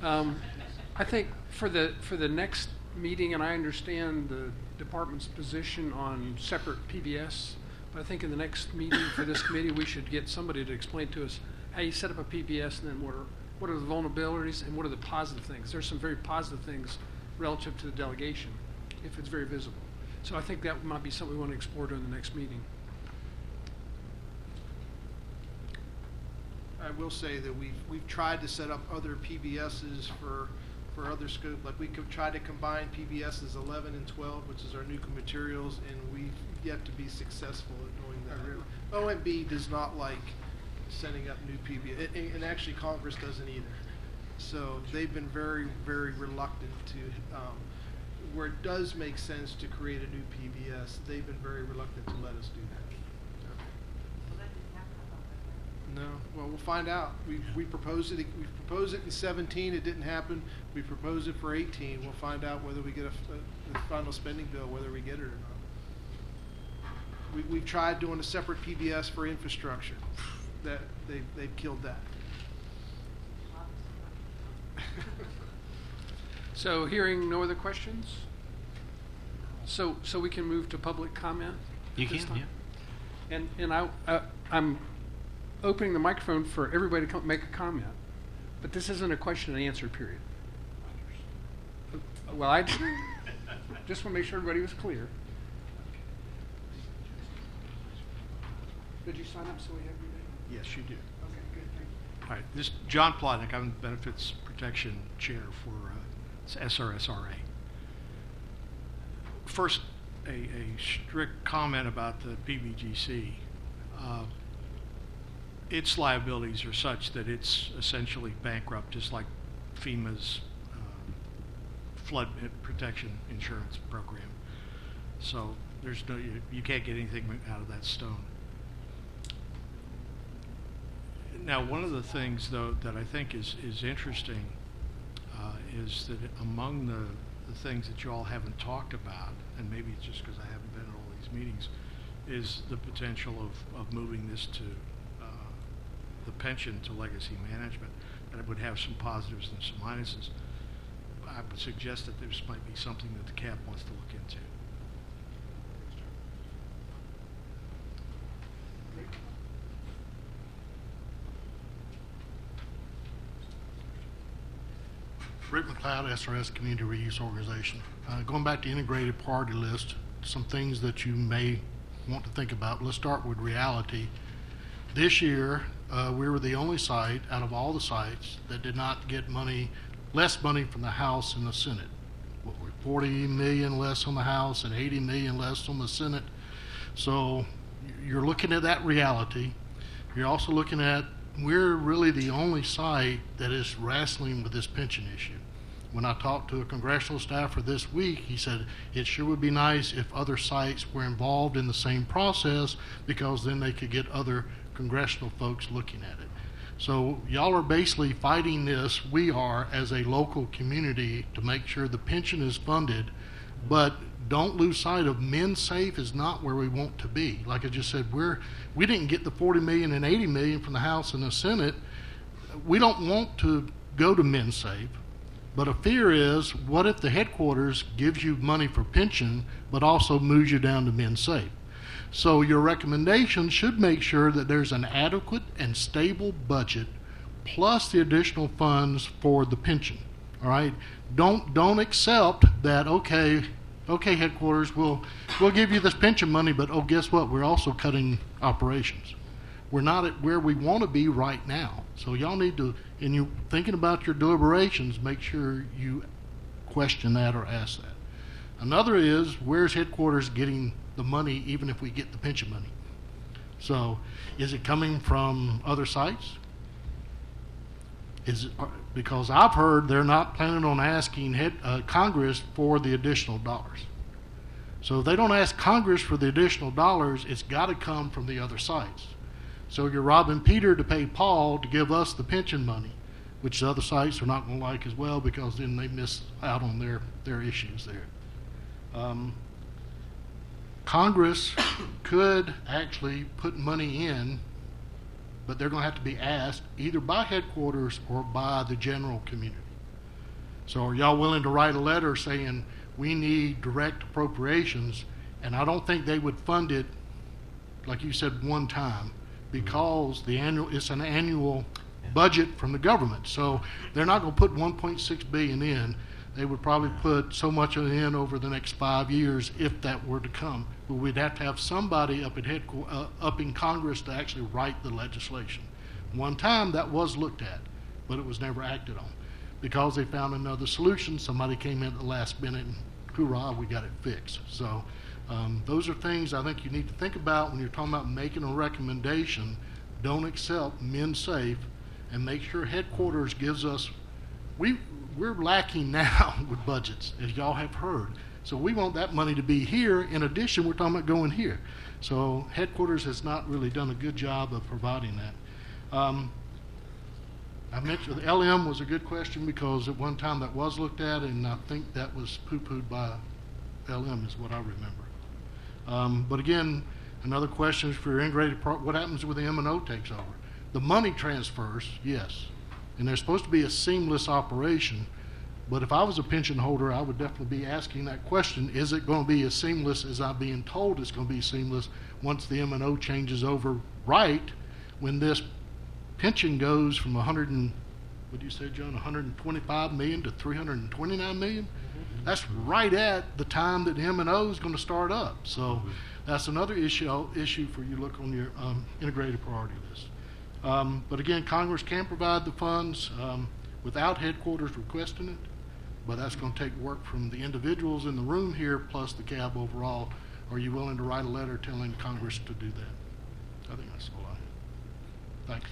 I think for the next meeting, and I understand the department's position on separate PBS, but I think in the next meeting for this committee, we should get somebody to explain to us how you set up a PBS, and then what are the vulnerabilities and what are the positive things. There's some very positive things relative to the delegation, if it's very visible. So I think that might be something we want to explore during the next meeting. I will say that we've tried to set up other PBSs for other scope. Like we could try to combine PBSs 11 and 12, which is our nuclear materials, and we've yet to be successful at doing that. OMB does not like setting up new PBS, and actually Congress doesn't either. So they've been very, very reluctant to, where it does make sense to create a new PBS, they've been very reluctant to let us do that. No, well, we'll find out. We proposed it. We proposed it in 17. It didn't happen. We proposed it for 18. We'll find out whether we get a final spending bill, whether we get it or not. We've tried doing a separate PBS for infrastructure. That they've killed that. So hearing no other questions? So we can move to public comment? You at this can, time? And I'm opening the microphone for everybody to come make a comment, but this isn't a question and answer period. Well, I just want to make sure everybody was clear. Did you sign up so we have your name? Yes, you do. Okay, good, thank you. All right, this is John Plotnick. I'm the Benefits Protection Chair for SRSRA. First, a strict comment about the PBGC. Its liabilities are such that it's essentially bankrupt, just like FEMA's flood protection insurance program. So there's no, you can't get anything out of that stone. Now, one of the things, though, that I think is interesting is that among the things that you all haven't talked about, and maybe it's just because I haven't been at all these meetings, is the potential of moving this to the pension to legacy management. And it would have some positives and some minuses. I would suggest that this might be something that the CAB wants to look into. Rick McLeod, SRS Community Reuse Organization. Going back to integrated priority list, some things that you may want to think about. Let's start with reality. This year, we were the only site out of all the sites that did not get less money from the House and the Senate. What were 40 million less on the House and 80 million less on the Senate. So you're looking at that reality. You're also looking at we're really the only site that is wrestling with this pension issue. When I talked to a congressional staffer this week, he said it sure would be nice if other sites were involved in the same process, because then they could get other congressional folks looking at it. So y'all are basically fighting this, we are, as a local community to make sure the pension is funded, but don't lose sight of MinSafe is not where we want to be. Like I just said, we didn't get the 40 million and 80 million from the House and the Senate. We don't want to go to MinSafe, but a fear is, what if the headquarters gives you money for pension, but also moves you down to MinSafe? So your recommendation should make sure that there's an adequate and stable budget plus the additional funds for the pension. All right? Don't accept that, okay, headquarters, we'll give you this pension money, but oh, guess what? We're also cutting operations. We're not at where we want to be right now. So y'all need to, and you thinking about your deliberations, make sure you question that or ask that. Another is, where's headquarters getting the money even if we get the pension money? So is it coming from other sites? Because I've heard they're not planning on asking Congress for the additional dollars. So if they don't ask Congress for the additional dollars, it's got to come from the other sites. So you're robbing Peter to pay Paul to give us the pension money, which the other sites are not going to like as well, because then they miss out on their issues there. Congress could actually put money in, but they're going to have to be asked either by headquarters or by the general community. So are y'all willing to write a letter saying we need direct appropriations? And I don't think they would fund it, like you said, one time, because it's an annual budget from the government. So they're not going to put 1.6 billion in. They would probably put so much in over the next 5 years if that were to come. But we'd have to have somebody up in Congress to actually write the legislation. One time that was looked at, but it was never acted on. Because they found another solution, somebody came in at the last minute and hoorah, we got it fixed. So those are things I think you need to think about when you're talking about making a recommendation. Don't accept MinSafe, and make sure headquarters gives us, we're lacking now with budgets, as y'all have heard. So we want that money to be here. In addition, we're talking about going here. So headquarters has not really done a good job of providing that. I mentioned the LM was a good question, because at one time that was looked at, and I think that was poo-pooed by LM is what I remember. But again, Another question is for your integrated what happens when the M&O takes over? The money transfers, yes, and there's supposed to be a seamless operation, but if I was a pension holder, I would definitely be asking that question, is it going to be as seamless as I'm being told it's going to be seamless once the M&O changes over right, when this pension goes from 100 and, what do you say, John, 125 million to 329 million? That's right at the time that the M&O is going to start up. So that's another issue for you look on your integrated priority list. But again, Congress can provide the funds without headquarters requesting it, but that's going to take work from the individuals in the room here plus the CAB overall. Are you willing to write a letter telling Congress to do that? I think that's all I have. Thanks.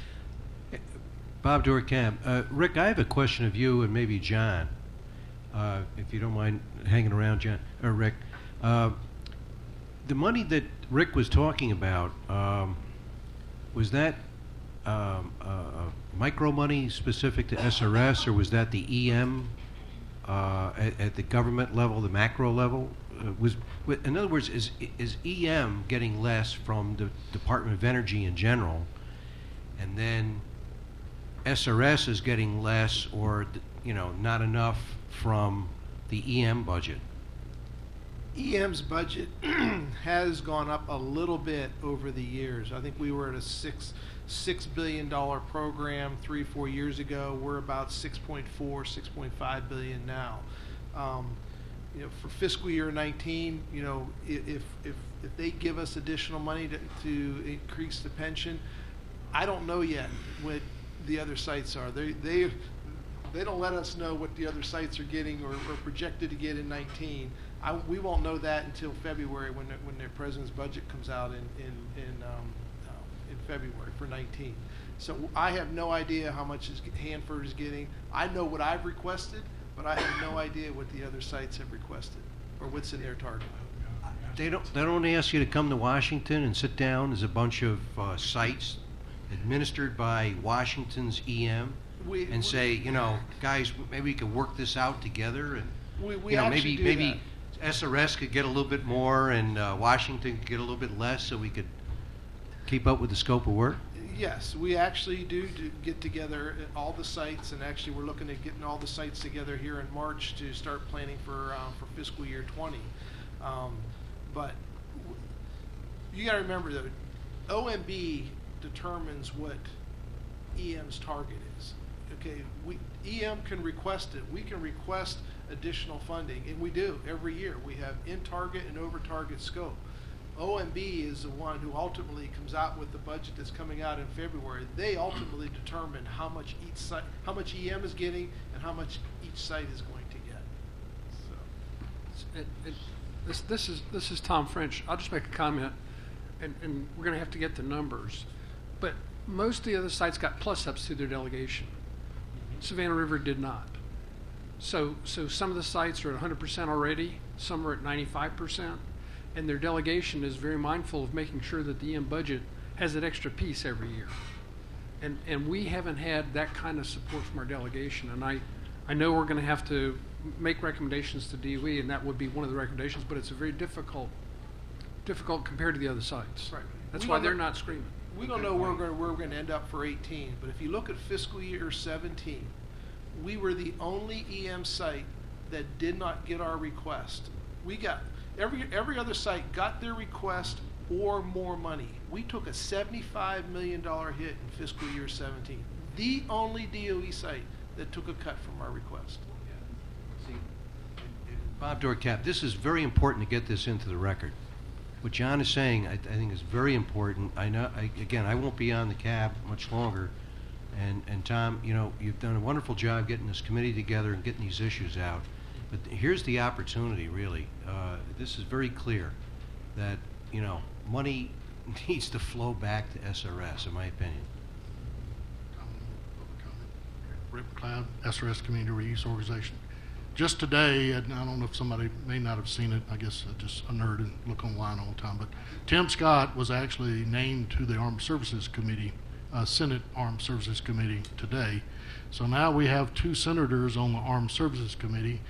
Bob Dorkamp. Rick, I have a question of you and maybe John, if you don't mind hanging around, John or Rick. The money that Rick was talking about, was that micro money specific to SRS, or was that the EM at the government level, the macro level? In other words, is EM getting less from the Department of Energy in general, and then SRS is getting less, or not enough from the EM budget? EM's budget has gone up a little bit over the years. I think we were at a $6 billion program 3-4 years ago. We're about 6.5 billion now. For fiscal year 19, if they give us additional money to increase the pension, I don't know yet what the other sites are. They don't let us know what the other sites are getting or projected to get in 19. We won't know that until February when their president's budget comes out in February for 19. So I have no idea how much Hanford is getting. I know what I've requested, but I have no idea what the other sites have requested or what's in their target. They don't ask you to come to Washington and sit down as a bunch of sites administered by Washington's EM and say, guys, maybe we can work this out together, and maybe SRS could get a little bit more and Washington could get a little bit less, so we could keep up with the scope of work? Yes, we actually do get together at all the sites, and actually we're looking at getting all the sites together here in March to start planning for fiscal year 20. But you got to remember that OMB determines what EM's target is. Okay, EM can request it. We can request additional funding, and we do every year. We have in target and over target scope. OMB is the one who ultimately comes out with the budget that's coming out in February. They ultimately determine how much each site, how much EM is getting, and how much each site is going to get. So, this is Tom French. I'll just make a comment, and we're going to have to get the numbers. But most of the other sites got plus-ups through their delegation. Savannah River did not. So some of the sites are at 100% already. Some are at 95%. And their delegation is very mindful of making sure that the EM budget has that extra piece every year. And we haven't had that kind of support from our delegation. And I know we're going to have to make recommendations to DOE, and that would be one of the recommendations, but it's a very difficult compared to the other sites. Right. That's why they're not screaming. We don't know where we're going to end up for 18, but if you look at fiscal year 17, we were the only EM site that did not get our request. We got every other site got their request or more money. We took a $75 million hit in fiscal year 17. The only DOE site that took a cut from our request. See, Bob Dorkamp, this is very important to get this into the record. What John is saying, I think, is very important. I know, again, I won't be on the cab much longer. And Tom, you've done a wonderful job getting this committee together and getting these issues out. But here's the opportunity, really. This is very clear that, money needs to flow back to SRS, in my opinion. Rick McLeod, SRS Community Reuse Organization. Just today, and I don't know if somebody may not have seen it, I guess just a nerd and look online all the time, but Tim Scott was actually named to the Armed Services Committee, Senate Armed Services Committee today. So now we have 2 senators on the Armed Services Committee.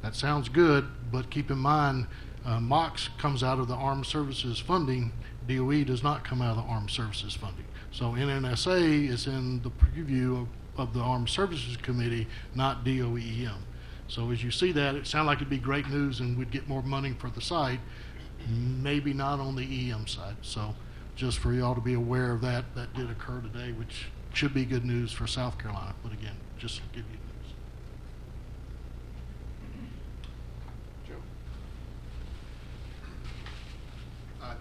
That sounds good, but keep in mind, MOX comes out of the Armed Services funding. DOE does not come out of the Armed Services funding. So NNSA is in the preview of the Armed Services Committee, not DOEM. So as you see that, it sounds like it'd be great news and we'd get more money for the site, maybe not on the EM side. So just for y'all to be aware of that, that did occur today, which should be good news for South Carolina. But again, just to give you news. Joe.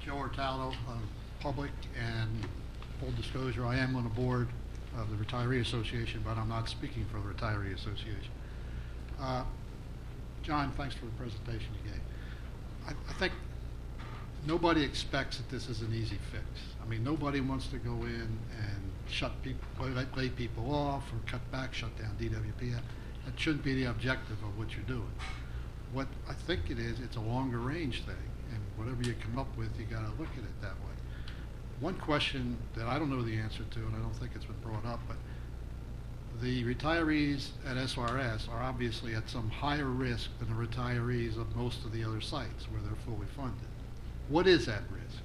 Joe Ortallo, public, and full disclosure, I am on the board of the Retiree Association, but I'm not speaking for the Retiree Association. John, thanks for the presentation you gave. I think nobody expects that this is an easy fix. I mean, nobody wants to go in and shut people, lay people off, or cut back, shut down DWP. That shouldn't be the objective of what you're doing. What I think it is, it's a longer range thing, and whatever you come up with, you got to look at it that way. One question that I don't know the answer to, and I don't think it's been brought up, but the retirees at SRS are obviously at some higher risk than the retirees of most of the other sites where they're fully funded. What is that risk?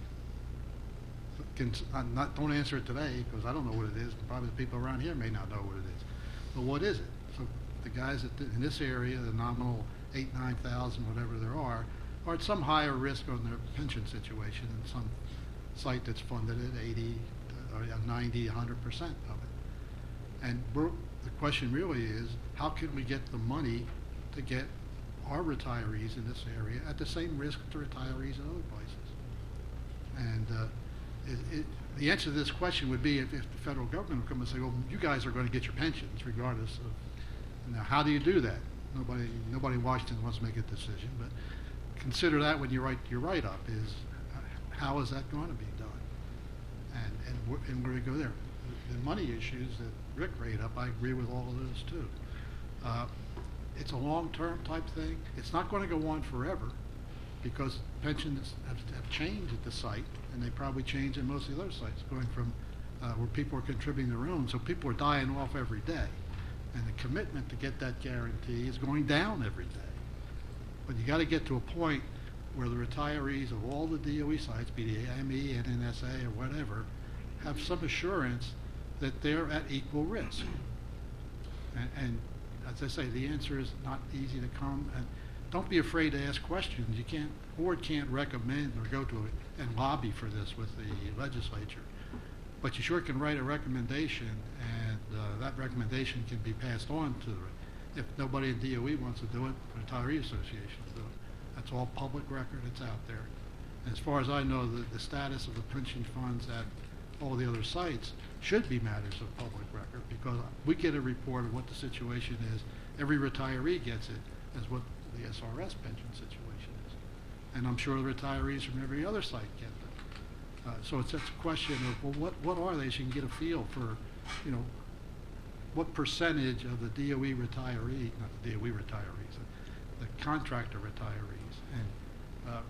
Don't answer it today because I don't know what it is. Probably the people around here may not know what it is. But what is it? So the guys in this area, the nominal 8,000, 9,000, whatever there are at some higher risk on their pension situation than some site that's funded at 80, or 90, 100% of it. And the question really is, how can we get the money to get our retirees in this area at the same risk to retirees in other places? And the answer to this question would be if the federal government would come and say, well, you guys are going to get your pensions regardless of, now how do you do that? Nobody in Washington wants to make a decision, but consider that when you write your write-up is, how is that going to be done? And where do you go there? The money issues that Rick raised up, I agree with all of those too. It's a long-term type thing. It's not going to go on forever because pensions have changed at the site, and they probably change in most of the other sites, going from where people are contributing their own. So people are dying off every day. And the commitment to get that guarantee is going down every day. But you got to get to a point where the retirees of all the DOE sites, be the AME, NNSA, or whatever, have some assurance that they're at equal risk. And as I say, the answer is not easy to come. And don't be afraid to ask questions. Board can't recommend or go to it and lobby for this with the legislature. But you sure can write a recommendation, and that recommendation can be passed on to if nobody in DOE wants to do it, the Retiree Association will do it. That's all public record. It's out there. And as far as I know, the status of the pension funds at all the other sites should be matters of public record because we get a report of what the situation is. Every retiree gets it as what the SRS pension situation is. And I'm sure the retirees from every other site get them. So it's just a question of, well, what are they so you can get a feel for, what percentage of the DOE retiree, not the DOE retirees, the contractor retirees. And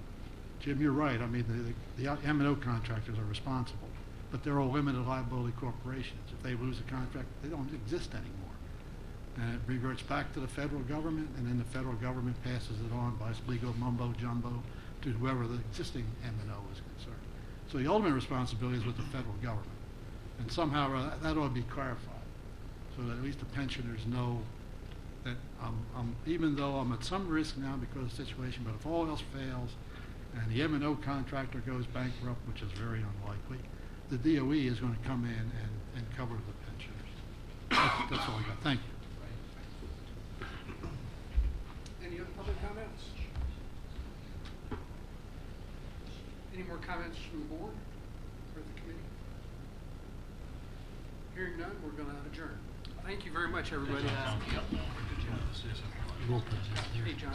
Jim, you're right. I mean, the M&O contractors are responsible, but they're all limited liability corporations. If they lose a contract, they don't exist anymore. And it reverts back to the federal government, and then the federal government passes it on by legal mumbo jumbo to whoever the existing M&O is concerned. So the ultimate responsibility is with the federal government. And somehow that ought to be clarified so that at least the pensioners know that even though I'm at some risk now because of the situation, but if all else fails and the M&O contractor goes bankrupt, which is very unlikely, the DOE is going to come in and cover the pensioners. That's all I got. Thank you. Any other public comments? Any more comments from the board or the committee? Hearing none, we're going to adjourn. Thank you very much, everybody. Hey, John.